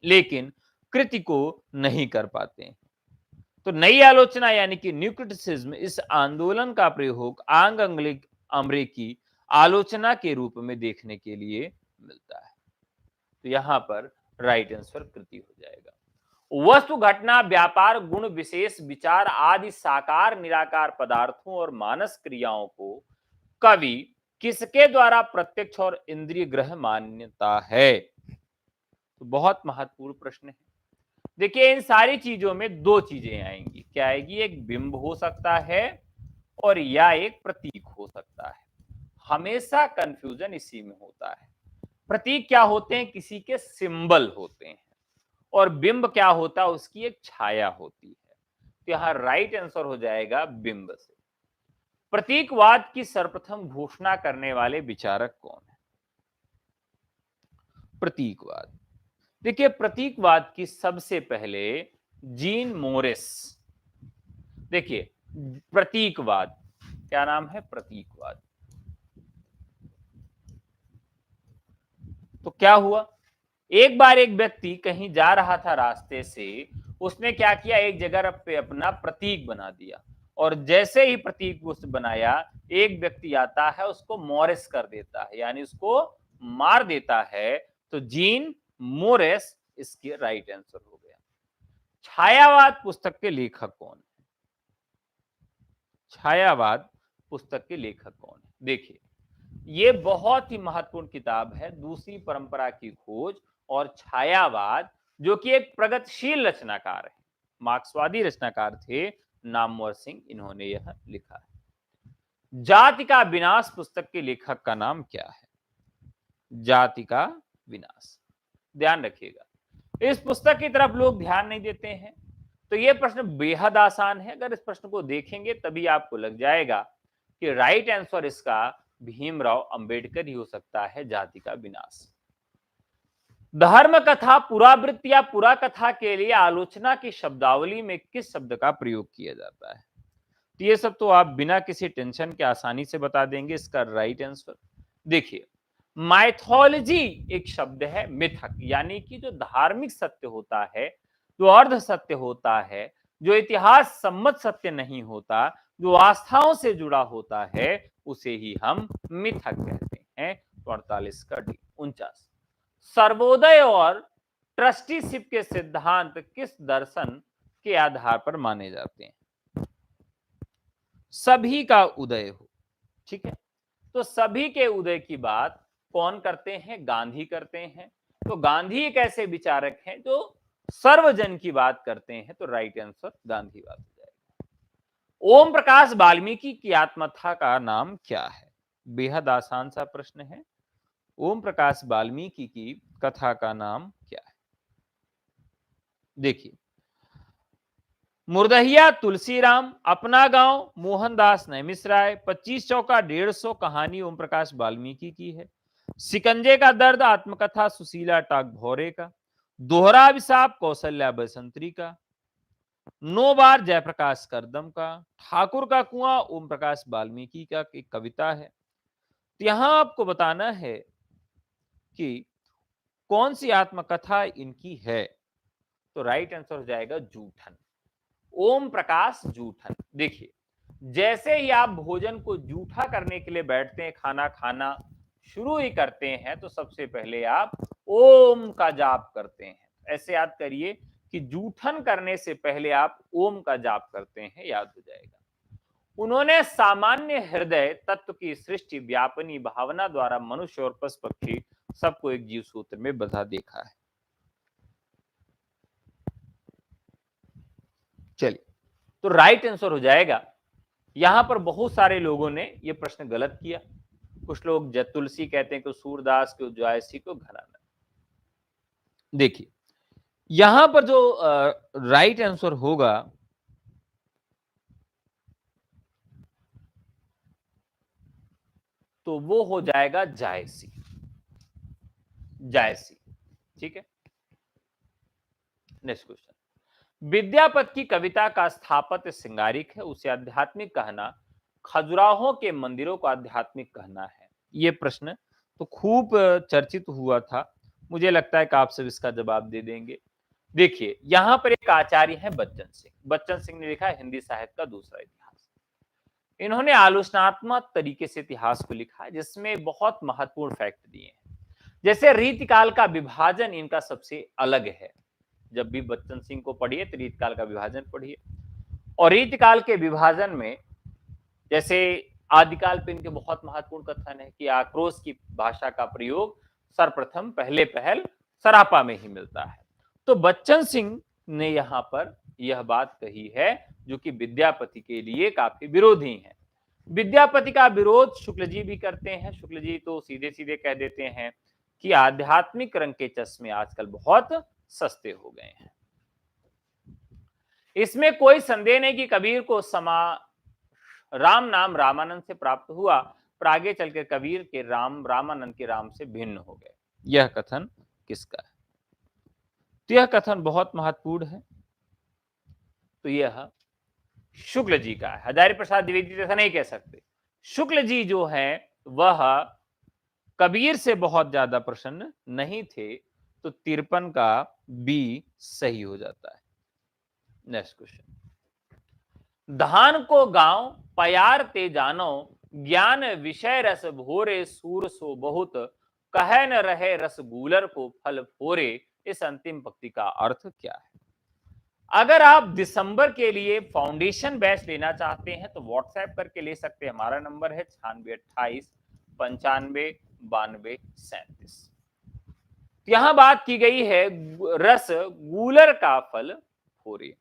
लेकिन कृति को नहीं कर पाते। तो नई आलोचना यानी कि न्यू क्रिटिसिज्म इस आंदोलन का प्रयोग आंग अमरीकी आलोचना के रूप में देखने के लिए मिलता है। तो यहां पर राइट आंसर कृति हो जाएगा। वस्तु घटना व्यापार गुण विशेष विचार आदि साकार निराकार पदार्थों और मानस क्रियाओं को कवि किसके द्वारा प्रत्यक्ष और इंद्रिय ग्रह मान्यता है? तो बहुत महत्वपूर्ण प्रश्न है। देखिए, इन सारी चीजों में दो चीजें आएंगी। क्या आएगी? एक बिंब हो सकता है और या एक प्रतीक हो सकता है। हमेशा कंफ्यूजन इसी में होता है। प्रतीक क्या होते हैं? किसी के सिंबल होते हैं और बिंब क्या होता है, उसकी एक छाया होती है। तो यहां राइट आंसर हो जाएगा बिंब से। प्रतीकवाद की सर्वप्रथम घोषणा करने वाले विचारक कौन है? प्रतीकवाद, देखिए प्रतीकवाद की सबसे पहले जीन मोरिस। देखिए प्रतीकवाद, क्या नाम है? प्रतीकवाद। तो क्या हुआ, एक बार एक व्यक्ति कहीं जा रहा था रास्ते से, उसने क्या किया, एक जगह पे अपना प्रतीक बना दिया, और जैसे ही प्रतीक उसने बनाया, एक व्यक्ति आता है उसको मोरिस कर देता है, यानी उसको मार देता है। तो जीन मोरिस इसके राइट आंसर हो गया। छायावाद पुस्तक के लेखक कौन है? छायावाद पुस्तक के लेखक कौन है? देखिए ये बहुत ही महत्वपूर्ण किताब है, दूसरी परंपरा की खोज और छायावाद, जो कि एक प्रगतिशील रचनाकार है, मार्क्सवादी रचनाकार थे, नामवर सिंह, इन्होंने यह लिखा है। जाति का विनाश पुस्तक के लेखक का नाम क्या है? जाति का विनाश, ध्यान रखिएगा, इस पुस्तक की तरफ लोग ध्यान नहीं देते हैं। तो यह प्रश्न बेहद आसान है, अगर इस प्रश्न को देखेंगे तभी आपको लग जाएगा कि राइट आंसर इसका भीमराव अंबेडकर ही हो सकता है, जाति का विनाश। धर्म कथा, पुरावृत्ति या पुरा कथा के लिए आलोचना की शब्दावली में किस शब्द का प्रयोग किया जाता है? तो ये सब तो आप बिना किसी टेंशन के आसानी से बता देंगे इसका राइट आंसर। देखिए माइथोलॉजी एक शब्द है, मिथक यानी कि जो धार्मिक सत्य होता है, जो अर्ध सत्य होता है, जो इतिहास सम्मत सत्य नहीं होता, जो आस्थाओं से जुड़ा होता है, उसे ही हम मिथक कहते हैं। तो 48 का डी। 49, सर्वोदय और ट्रस्टीशिप के सिद्धांत किस दर्शन के आधार पर माने जाते हैं? सभी का उदय हो, ठीक है। तो सभी के उदय की बात कौन करते हैं? गांधी करते हैं। तो गांधी एक ऐसे विचारक हैं जो सर्वजन की बात करते हैं, तो राइट आंसर गांधी बात हो जाएगा। ओम प्रकाश वाल्मीकि की आत्मकथा का नाम क्या है? बेहद आसान सा प्रश्न है। ओम प्रकाश वाल्मीकि की कथा का नाम क्या है? देखिए मुर्दहिया तुलसीराम, अपना गांव मोहनदास नैमिषराय, 25 चौका 150 कहानी ओम प्रकाश वाल्मीकि की है। सिकंजे का दर्द आत्मकथा सुशीला टाक भौरे का। दोहरा अभिशाप कौशल्या बसंतरी का। 9 बार जयप्रकाश करदम का। ठाकुर का कुआं ओम प्रकाश वाल्मीकि का एक कविता है। तो यहां आपको बताना है कि कौन सी आत्मकथा इनकी है। तो राइट आंसर हो जाएगा जूठन, ओम प्रकाश जूठन। देखिए जैसे ही आप भोजन को जूठा करने के लिए बैठते हैं, खाना खाना शुरू ही करते हैं, तो सबसे पहले आप ओम का जाप करते हैं। ऐसे याद करिए कि जूठन करने से पहले आप ओम का जाप करते हैं, याद हो जाएगा। उन्होंने सामान्य हृदय तत्व की सृष्टि व्यापनी भावना द्वारा मनुष्य और पशु पक्षी सबको एक जीव सूत्र में बंधा देखा है। चलिए तो राइट आंसर हो जाएगा। यहां पर बहुत सारे लोगों ने यह प्रश्न गलत किया, कुछ लोग तुलसी कहते हैं, कुछ सूरदास, को जायसी, को घनानंद। देखिए यहां पर जो राइट आंसर होगा तो वो हो जाएगा जायसी, जायसी, ठीक है। नेक्स्ट क्वेश्चन, विद्यापति की कविता का स्थापत्य सिंगारिक है, उसे आध्यात्मिक कहना, खजुराहों के मंदिरों को आध्यात्मिक कहना है। ये प्रश्न तो खूब चर्चित हुआ था, मुझे लगता है कि आप सब इसका जवाब दे देंगे। देखिए यहां पर एक आचार्य है बच्चन सिंह, बच्चन सिंह ने लिखा है हिंदी साहित्य का दूसरा इतिहास। इन्होंने आलोचनात्मक तरीके से इतिहास को लिखा है, जिसमें बहुत महत्वपूर्ण फैक्ट दिए हैं। जैसे रीतिकाल का विभाजन इनका सबसे अलग है। जब भी बच्चन सिंह को पढ़िए तो रीतिकाल का विभाजन पढ़िए, और रीतिकाल के विभाजन में जैसे आदिकाल पे इनके बहुत महत्वपूर्ण कथन है कि आक्रोश की भाषा का प्रयोग सर्वप्रथम पहले पहल सरापा में ही मिलता है। तो बच्चन सिंह ने यहां पर यह बात कही है, जो कि विद्यापति के लिए काफी विरोधी है। विद्यापति का विरोध शुक्ल जी भी करते हैं। शुक्ल जी तो सीधे सीधे कह देते हैं कि आध्यात्मिक रंग के चश्मे आजकल बहुत सस्ते हो गए हैं। इसमें कोई संदेह नहीं कि कबीर को राम नाम रामानंद से प्राप्त हुआ, पर आगे चलकर कबीर के राम रामानंद के राम से भिन्न हो गए। यह कथन किसका है? तो यह कथन बहुत महत्वपूर्ण है। तो यह शुक्ल जी का है। हजारी प्रसाद द्विवेदी जैसा नहीं कह सकते। शुक्ल जी जो है वह कबीर से बहुत ज्यादा प्रसन्न नहीं थे, तो 53 का बी सही हो जाता है। Next question. धान को गांव पयार ते जानो, ज्ञान विषय रस भोरे सूर सो बहुत, कह न रहे रसगुलर को फल फोरे। इस अंतिम पंक्ति का अर्थ क्या है? अगर आप दिसंबर के लिए फाउंडेशन बैच लेना चाहते हैं तो व्हाट्सएप करके ले सकते हैं। हमारा नंबर है 9628959237। यहां बात की गई है रस गूलर का फल फोड़े।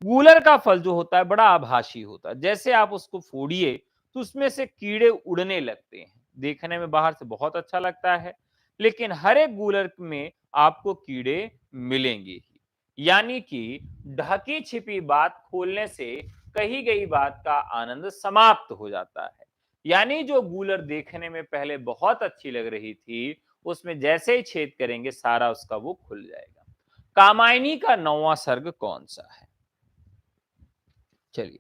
गूलर का फल जो होता है बड़ा आभासी होता है, जैसे आप उसको फोड़िए तो उसमें से कीड़े उड़ने लगते हैं। देखने में बाहर से बहुत अच्छा लगता है, लेकिन हर एक गूलर में आपको कीड़े मिलेंगे ही। यानी कि ढकी छिपी बात खोलने से कही गई बात का आनंद समाप्त हो जाता है। यानी जो गूलर देखने में पहले बहुत अच्छी लग रही थी, उसमें जैसे ही छेद करेंगे सारा उसका वो खुल जाएगा। कामायनी का 9वां सर्ग कौन सा है? चलिए,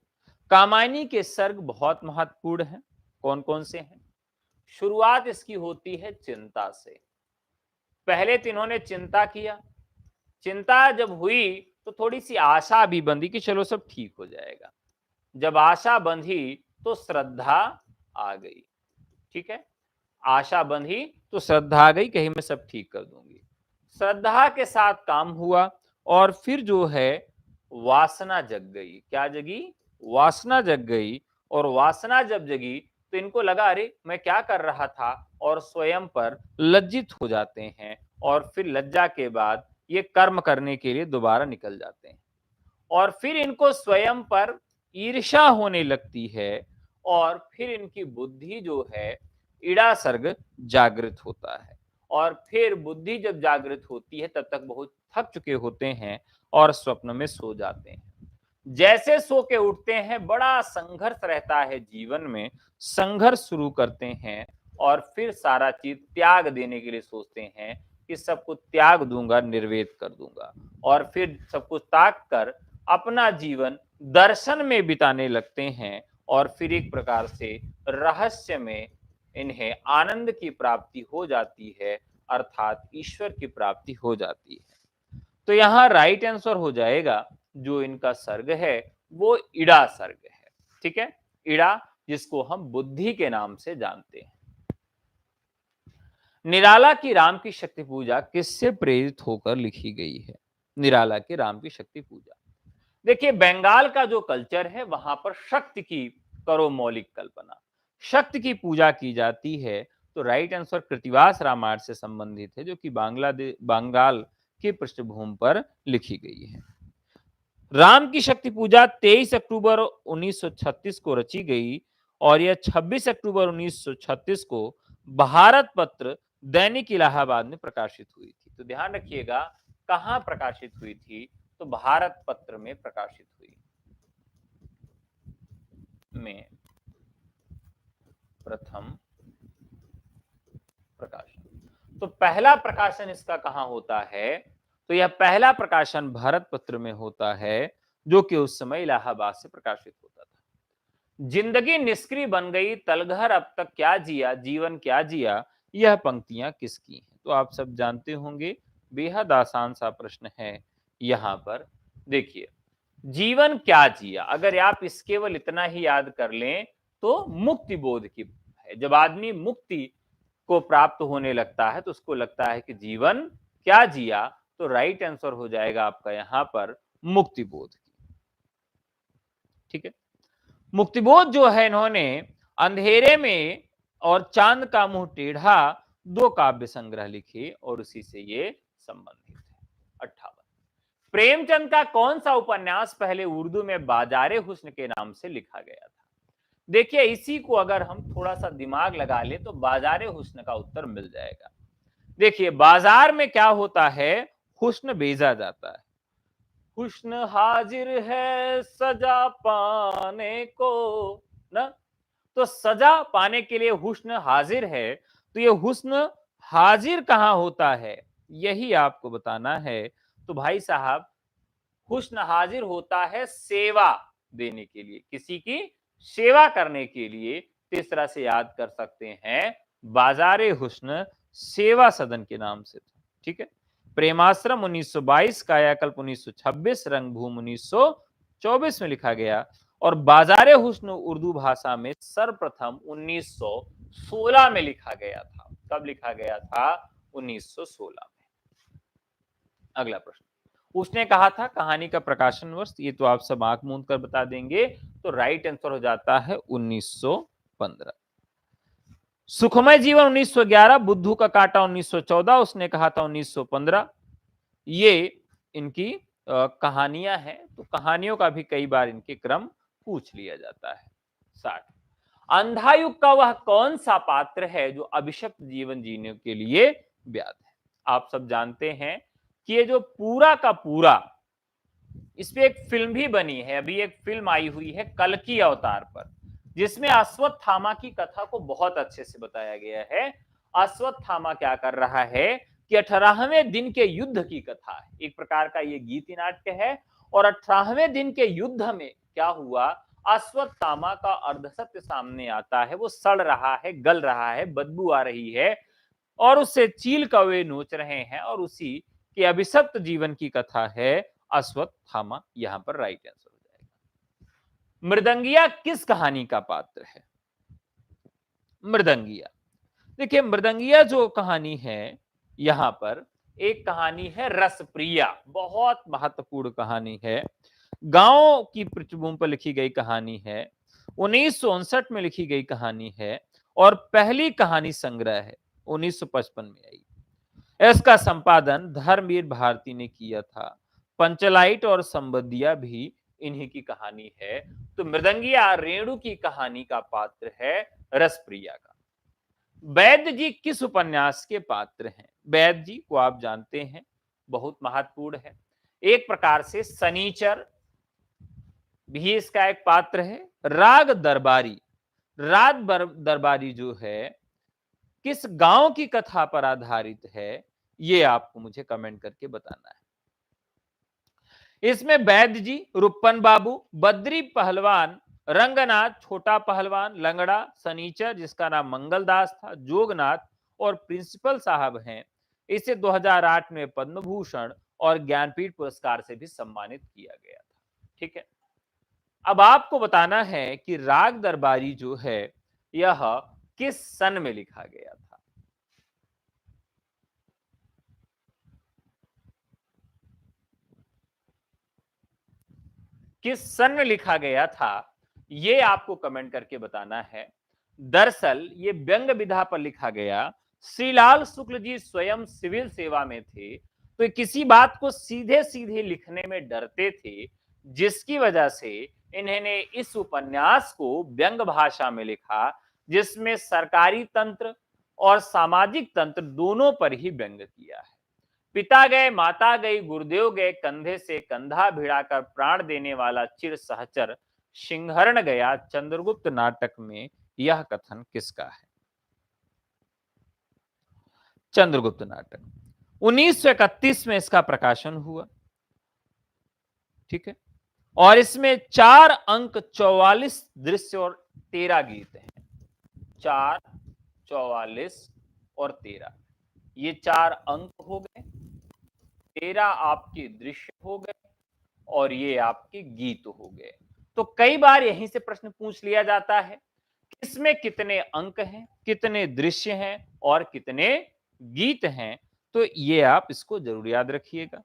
कामायनी के सर्ग बहुत महत्वपूर्ण हैं। कौन कौन से हैं? शुरुआत इसकी होती है चिंता से। पहले तो इन्होंने चिंता किया, चिंता जब हुई तो थोड़ी सी आशा भी बंधी कि चलो सब ठीक हो जाएगा। जब आशा बंधी तो श्रद्धा आ गई। ठीक है, आशा बंधी तो श्रद्धा आ गई, कहीं मैं सब ठीक कर दूंगी। श्रद्धा के साथ काम हुआ और फिर जो है वासना जग गई। क्या जगी? वासना जग गई। और वासना जब जगी तो इनको लगा अरे मैं क्या कर रहा था, और स्वयं पर लज्जित हो जाते हैं। और फिर लज्जा के बाद ये कर्म करने के लिए दोबारा निकल जाते हैं। और फिर इनको स्वयं पर ईर्ष्या होने लगती है। और फिर इनकी बुद्धि जो है इड़ा सर्ग जागृत होता है। और फिर बुद्धि जब जागृत होती है तब तक बहुत थक चुके होते हैं और स्वप्न में सो जाते हैं। जैसे सो के उठते हैं बड़ा संघर्ष रहता है जीवन में, संघर्ष शुरू करते हैं और फिर सारा चीज त्याग देने के लिए सोचते हैं कि सब कुछ त्याग दूंगा, निर्वेद कर दूंगा। और फिर सब कुछ त्याग कर अपना जीवन दर्शन में बिताने लगते हैं। और फिर एक प्रकार से रहस्य में इन्हें आनंद की प्राप्ति हो जाती है, अर्थात ईश्वर की प्राप्ति हो जाती है। तो यहां राइट आंसर हो जाएगा जो इनका सर्ग है वो इड़ा सर्ग है। ठीक है, इड़ा जिसको हम बुद्धि के नाम से जानते हैं। निराला की राम की शक्ति पूजा किससे प्रेरित होकर लिखी गई है? निराला की राम की शक्ति पूजा, देखिए बंगाल का जो कल्चर है वहां पर शक्ति की करो मौलिक कल्पना, शक्ति की पूजा की जाती है। तो राइट आंसर कृतिवास रामायण से संबंधित है, जो कि बंगाल की पृष्ठभूमि पर लिखी गई है। राम की शक्ति पूजा 23 अक्टूबर 1936 को रची गई और यह 26 अक्टूबर 1936 को भारत पत्र दैनिक इलाहाबाद में प्रकाशित हुई थी। तो ध्यान रखिएगा कहां प्रकाशित हुई थी, तो भारत पत्र में प्रकाशित हुई। में प्रथम प्रकाशन। तो पहला प्रकाशन इसका कहां होता है, तो यह पहला प्रकाशन भारत पत्र में होता है, जो कि उस समय इलाहाबाद से प्रकाशित होता था। जिंदगी निष्क्रिय बन गई तलघर अब तक क्या जिया, जीवन क्या जिया, यह पंक्तियां किसकी हैं? तो आप सब जानते होंगे, बेहद आसान सा प्रश्न है। यहां पर देखिए जीवन क्या जिया, अगर आप इस केवल इतना ही याद कर लें तो मुक्ति बोध की है। जब आदमी मुक्ति को प्राप्त होने लगता है तो उसको लगता है कि जीवन क्या जिया, तो राइट आंसर हो जाएगा आपका यहां पर मुक्तिबोध की। ठीक है, मुक्तिबोध जो है इन्होंने अंधेरे में और चांद का मुंह टेढ़ा 2 काव्य संग्रह लिखे और उसी से ये संबंधित है। 58 प्रेमचंद का कौन सा उपन्यास पहले उर्दू में बाजारे हुस्न के नाम से लिखा गया था? देखिए इसी को अगर हम थोड़ा सा दिमाग लगा ले तो बाजारे हुस्न का उत्तर मिल जाएगा। देखिए बाजार में क्या होता है, हुस्न भेजा जाता है। हुस्न हाजिर है सजा पाने को, ना। तो सजा पाने के लिए हुस्न हाजिर है, तो ये हुस्न हाजिर कहां होता है, यही आपको बताना है। तो भाई साहब, हुस्न हाजिर होता है सेवा देने के लिए, किसी की सेवा करने के लिए। तो इस तरह से याद कर सकते हैं, बाजारे हुस्न सेवा सदन के नाम से था। ठीक है। प्रेमाश्रम 1922, कायाकल्प 1926, रंगभूमि 1924 में लिखा गया। और बाजारे हुस्न उर्दू भाषा में सर्वप्रथम 1916 में लिखा गया था। कब लिखा गया था? 1916 में। अगला प्रश्न, उसने कहा था कहानी का प्रकाशन वर्ष, ये तो आप सब आंख मूंद कर बता देंगे। तो राइट आंसर हो जाता है 1915। सुखमय जीवन 1911, बुद्धू का कांटा 1914, उसने कहा था 1915। ये इनकी कहानियां हैं। तो कहानियों का भी कई बार इनके क्रम पूछ लिया जाता है। 60, अंधायुग का वह कौन सा पात्र है जो अभिशप्त जीवन जीने के लिए व्याध है? आप सब जानते हैं कि ये जो पूरा का पूरा, इस पे एक फिल्म भी बनी है, अभी एक फिल्म आई हुई है कल्कि अवतार पर, जिसमें अश्वत्थामा की कथा को बहुत अच्छे से बताया गया है। अश्वत्थामा क्या कर रहा है कि 18वें दिन के युद्ध की कथा है, एक प्रकार का ये गीति नाट्य है। और 18वें दिन के युद्ध में क्या हुआ, अश्वत्थामा का अर्धसत्य सामने आता है, वो सड़ रहा है, गल रहा है, बदबू आ रही है, और उससे चील कौवे नोच रहे हैं, और उसी के अभिशप्त जीवन की कथा है अश्वत्थामा। यहां पर राइट आंसर हो जाएगा। मृदंगिया किस कहानी का पात्र है? मृदंगिया, देखिए मृदंगिया जो कहानी है, यहां पर एक कहानी है रसप्रिया, बहुत महत्वपूर्ण कहानी है। गांव की पृष्ठभूमि पर लिखी गई कहानी है, 1959 में लिखी गई कहानी है, और पहली कहानी संग्रह है, 1955 में आई। इसका संपादन धर्मवीर भारती ने किया था। पंचलाइट और संबंधिया भी इन्हीं की कहानी है। तो मृदंगिया रेणु की कहानी का पात्र है रसप्रिया का। वैद्य जी किस उपन्यास के पात्र हैं? वैद्य जी को आप जानते हैं, बहुत महत्वपूर्ण है। एक प्रकार से शनिचर भी इसका एक पात्र है। राग दरबारी, राग दरबारी जो है, किस गांव की कथा पर आधारित है, ये आपको मुझे कमेंट करके बताना है। इसमें वैद्य जी, रुपन बाबू, बद्री पहलवान, रंगनाथ, छोटा पहलवान, लंगड़ा, सनीचर जिसका नाम मंगलदास था, जोगनाथ और प्रिंसिपल साहब हैं। इसे 2008 में पद्म भूषण और ज्ञानपीठ पुरस्कार से भी सम्मानित किया गया था। ठीक है। अब आपको बताना है कि राग दरबारी जो है, यह किस सन में लिखा गया था? किस सन में लिखा गया था, ये आपको कमेंट करके बताना है। दरअसल ये व्यंग विधा पर लिखा गया। श्रीलाल शुक्ल जी स्वयं सिविल सेवा में थे, तो किसी बात को सीधे सीधे लिखने में डरते थे, जिसकी वजह से इन्होंने इस उपन्यास को व्यंग भाषा में लिखा, जिसमें सरकारी तंत्र और सामाजिक तंत्र दोनों पर ही व्यंग किया है। पिता गए, माता गई, गुरुदेव गए, कंधे से कंधा भिड़ाकर प्राण देने वाला चिर सहचर सिंहरण गया, चंद्रगुप्त नाटक में यह कथन किसका है? चंद्रगुप्त नाटक 1931 में इसका प्रकाशन हुआ। ठीक है। और इसमें 4 अंक, 44 दृश्य और 13 गीत हैं। 4, 44 और 13, ये 4 अंक हो गए, 13 आपके दृश्य हो गए, और ये आपके गीत हो गए। तो कई बार यहीं से प्रश्न पूछ लिया जाता है, किसमें कितने अंक हैं, कितने दृश्य हैं और कितने गीत हैं। तो ये आप इसको जरूर याद रखिएगा।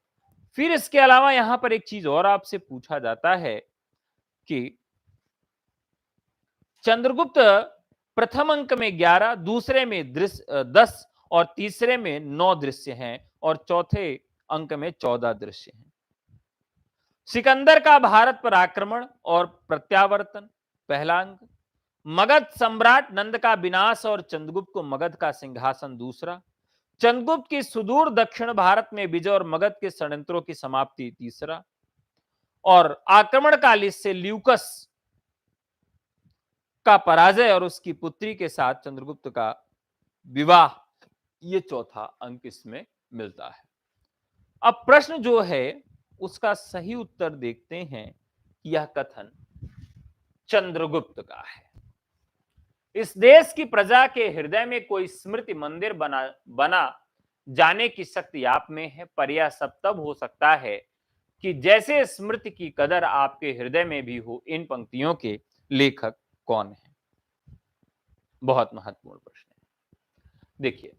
फिर इसके अलावा यहां पर एक चीज और आपसे पूछा जाता है कि चंद्रगुप्त प्रथम अंक में 11, दूसरे में दृश्य 10 और तीसरे में 9 दृश्य हैं, और चौथे अंक में 14 दृश्य हैं। सिकंदर का भारत पर आक्रमण और प्रत्यावर्तन पहला अंक, मगध सम्राट नंद का विनाश और चंद्रगुप्त को मगध का सिंहासन दूसरा, चंद्रगुप्त की सुदूर दक्षिण भारत में विजय और मगध के षड्यंत्रों की समाप्ति तीसरा, और आक्रमणकाल से ल्यूकस का पराजय और उसकी पुत्री के साथ चंद्रगुप्त का विवाह, ये चौथा अंक इसमें मिलता है। अब प्रश्न जो है उसका सही उत्तर देखते हैं कि यह कथन चंद्रगुप्त का है। इस देश की प्रजा के हृदय में कोई स्मृति मंदिर बना जाने की शक्ति आप में है, पर यह सब तब हो सकता है कि जैसे स्मृति की कदर आपके हृदय में भी हो। इन पंक्तियों के लेखक कौन है? बहुत महत्वपूर्ण प्रश्न है। देखिए,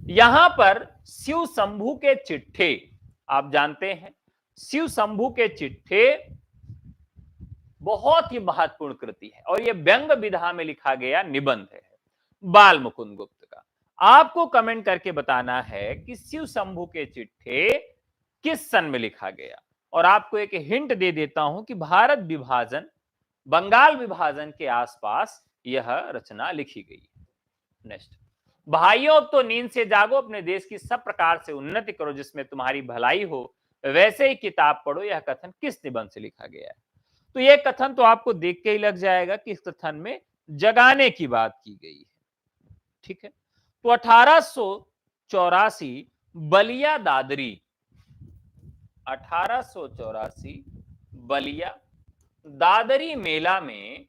यहां पर शिव शंभू के चिट्ठे, आप जानते हैं शिव शंभू के चिट्ठे बहुत ही महत्वपूर्ण कृति है और यह व्यंग विधा में लिखा गया निबंध है बाल मुकुंद गुप्त का। आपको कमेंट करके बताना है कि शिव शंभू के चिट्ठे किस सन में लिखा गया। और आपको एक हिंट दे देता हूं कि भारत विभाजन, बंगाल विभाजन के आसपास यह रचना लिखी गई है। नेक्स्ट, भाइयों अब तो नींद से जागो, अपने देश की सब प्रकार से उन्नति करो, जिसमें तुम्हारी भलाई हो, वैसे ही किताब पढ़ो। यह कथन किस निबंध से लिखा गया है? तो यह कथन तो आपको देख के ही लग जाएगा कि इस कथन में जगाने की बात की गई है। ठीक है, तो 1884 बलिया दादरी, 1884 बलिया दादरी मेला में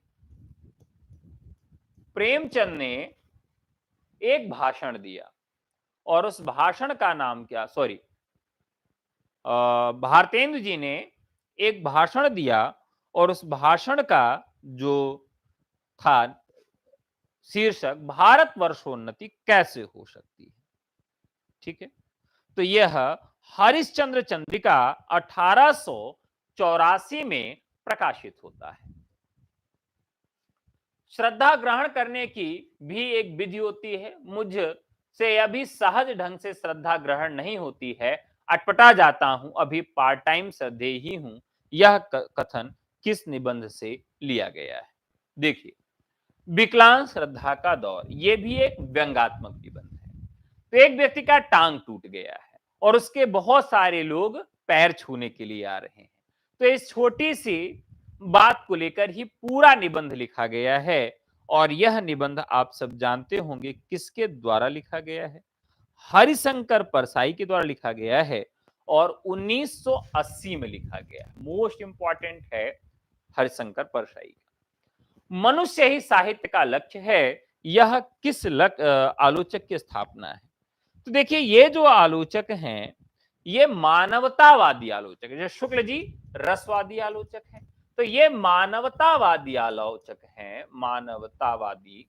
प्रेमचंद ने एक भाषण दिया और उस भाषण का नाम क्या, सॉरी, भारतेंदु जी ने एक भाषण दिया और उस भाषण का जो था शीर्षक भारत वर्षोन्नति कैसे हो सकती है। ठीक है, तो यह हरिश्चंद्र चंद्रिका 1884 में प्रकाशित होता है। श्रद्धा ग्रहण करने की भी एक विधि होती है। मुझसे अभी सहज ढंग से श्रद्धा ग्रहण नहीं होती है, अटपटा जाता हूं, अभी पार्ट टाइम श्रद्धेय ही हूं। यह कथन किस निबंध से लिया गया है? देखिए, विकलांग श्रद्धा का दौर, यह भी एक व्यंग्यात्मक निबंध है। तो एक व्यक्ति का टांग टूट गया है और उसके बहुत सारे लोग पैर छूने के लिए आ रहे हैं। तो इस छोटी सी बात को लेकर ही पूरा निबंध लिखा गया है और यह निबंध आप सब जानते होंगे किसके द्वारा लिखा गया है? हरिशंकर परसाई के द्वारा लिखा गया है और 1980 में लिखा गया है। मोस्ट इंपॉर्टेंट है हरिशंकर परसाई का। मनुष्य ही साहित्य का लक्ष्य है, यह किस आलोचक की स्थापना है? तो देखिए, ये जो आलोचक हैं ये मानवतावादी आलोचक है। जैसे शुक्ल जी रसवादी आलोचक हैं, तो ये मानवतावादी आलोचक हैं, मानवतावादी।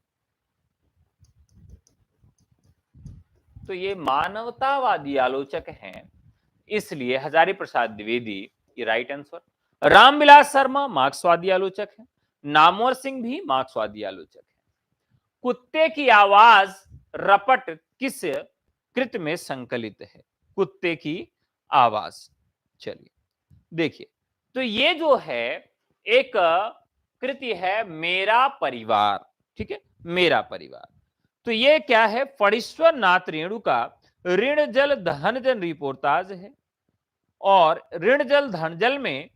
तो ये मानवतावादी आलोचक हैं, इसलिए हजारी प्रसाद द्विवेदी ये राइट आंसर। रामविलास शर्मा मार्क्सवादी आलोचक हैं, नामवर सिंह भी मार्क्सवादी आलोचक हैं। कुत्ते की आवाज रपट किस कृत में संकलित है? कुत्ते की आवाज। चलिए देखिए, तो ये जो है एक कृति है मेरा परिवार। ठीक है, मेरा परिवार। तो ये क्या है? फणीश्वर नाथ रेणु का ऋण जल धन जल रिपोर्टाज है और ऋण जल धन जल में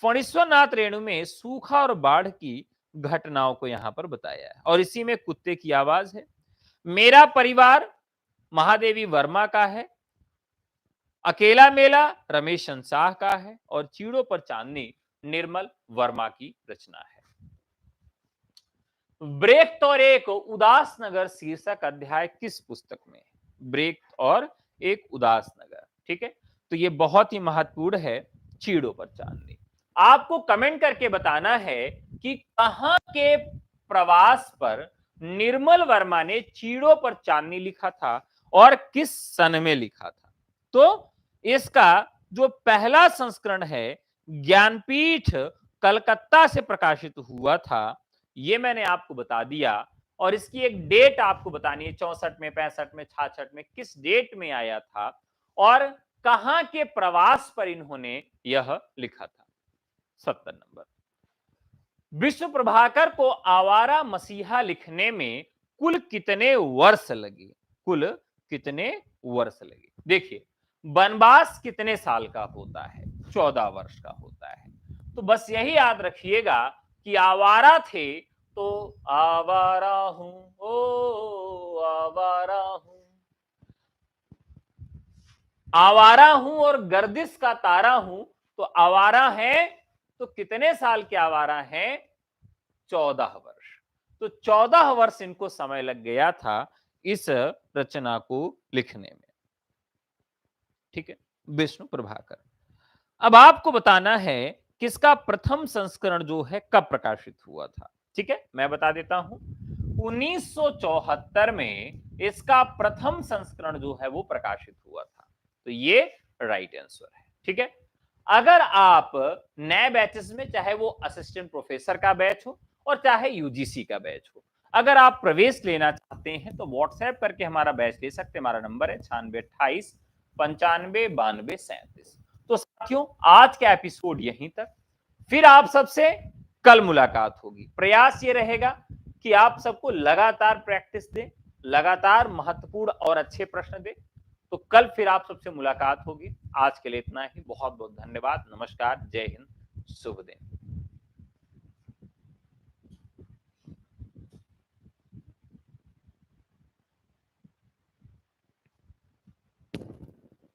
फणीश्वर नाथ रेणु में सूखा और बाढ़ की घटनाओं को यहां पर बताया है और इसी में कुत्ते की आवाज है। मेरा परिवार महादेवी वर्मा का है, अकेला मेला रमेश शाह का है और चीड़ों पर चांदनी निर्मल वर्मा की रचना है। ब्रेक और एक उदास नगर शीर्षक अध्याय किस पुस्तक में है? ब्रेक और एक उदास नगर। ठीक है, तो ये बहुत ही महत्वपूर्ण है, चीड़ों पर चांदनी। आपको कमेंट करके बताना है कि कहां के प्रवास पर निर्मल वर्मा ने चीड़ों पर चांदनी लिखा था और किस सन में लिखा था। तो इसका जो पहला संस्करण है ज्ञानपीठ कलकत्ता से प्रकाशित हुआ था, ये मैंने आपको बता दिया और इसकी एक डेट आपको बतानी है, 64 में, 65 में, 66 में, किस डेट में आया था और कहां के प्रवास पर इन्होंने यह लिखा था। 70 नंबर। विश्व प्रभाकर को आवारा मसीहा लिखने में कुल कितने वर्ष लगे? कुल कितने वर्ष लगे। देखिए, वनवास कितने साल का होता है? 14 वर्ष का होता है। तो बस यही याद रखिएगा कि आवारा थे तो आवारा हूं, ओ आवारा हूं, आवारा हूं और गर्दिश का तारा हूं। तो आवारा है तो कितने साल के आवारा हैं? 14 वर्ष। तो 14 वर्ष इनको समय लग गया था इस रचना को लिखने में। ठीक है, विष्णु प्रभाकर। अब आपको बताना है किसका प्रथम संस्करण जो है कब प्रकाशित हुआ था। ठीक है, मैं बता देता हूं। 1974 में इसका प्रथम संस्करण जो है वो प्रकाशित हुआ था। तो ये राइट आंसर है। ठीक है, अगर आप नए बैचेस में, चाहे वो असिस्टेंट प्रोफेसर का बैच हो और चाहे यूजीसी का बैच हो, अगर आप प्रवेश लेना चाहते हैं तो व्हाट्सएप करके हमारा बैच ले सकते हैं। हमारा नंबर है 9628 95 92 37। तो साथियों, आज का एपिसोड यहीं तक। फिर आप सबसे कल मुलाकात होगी। प्रयास ये रहेगा कि आप सबको लगातार प्रैक्टिस दें, लगातार महत्वपूर्ण और अच्छे प्रश्न दें। तो कल फिर आप सबसे मुलाकात होगी। आज के लिए इतना ही। बहुत बहुत धन्यवाद। नमस्कार, जय हिंद, शुभ दिन।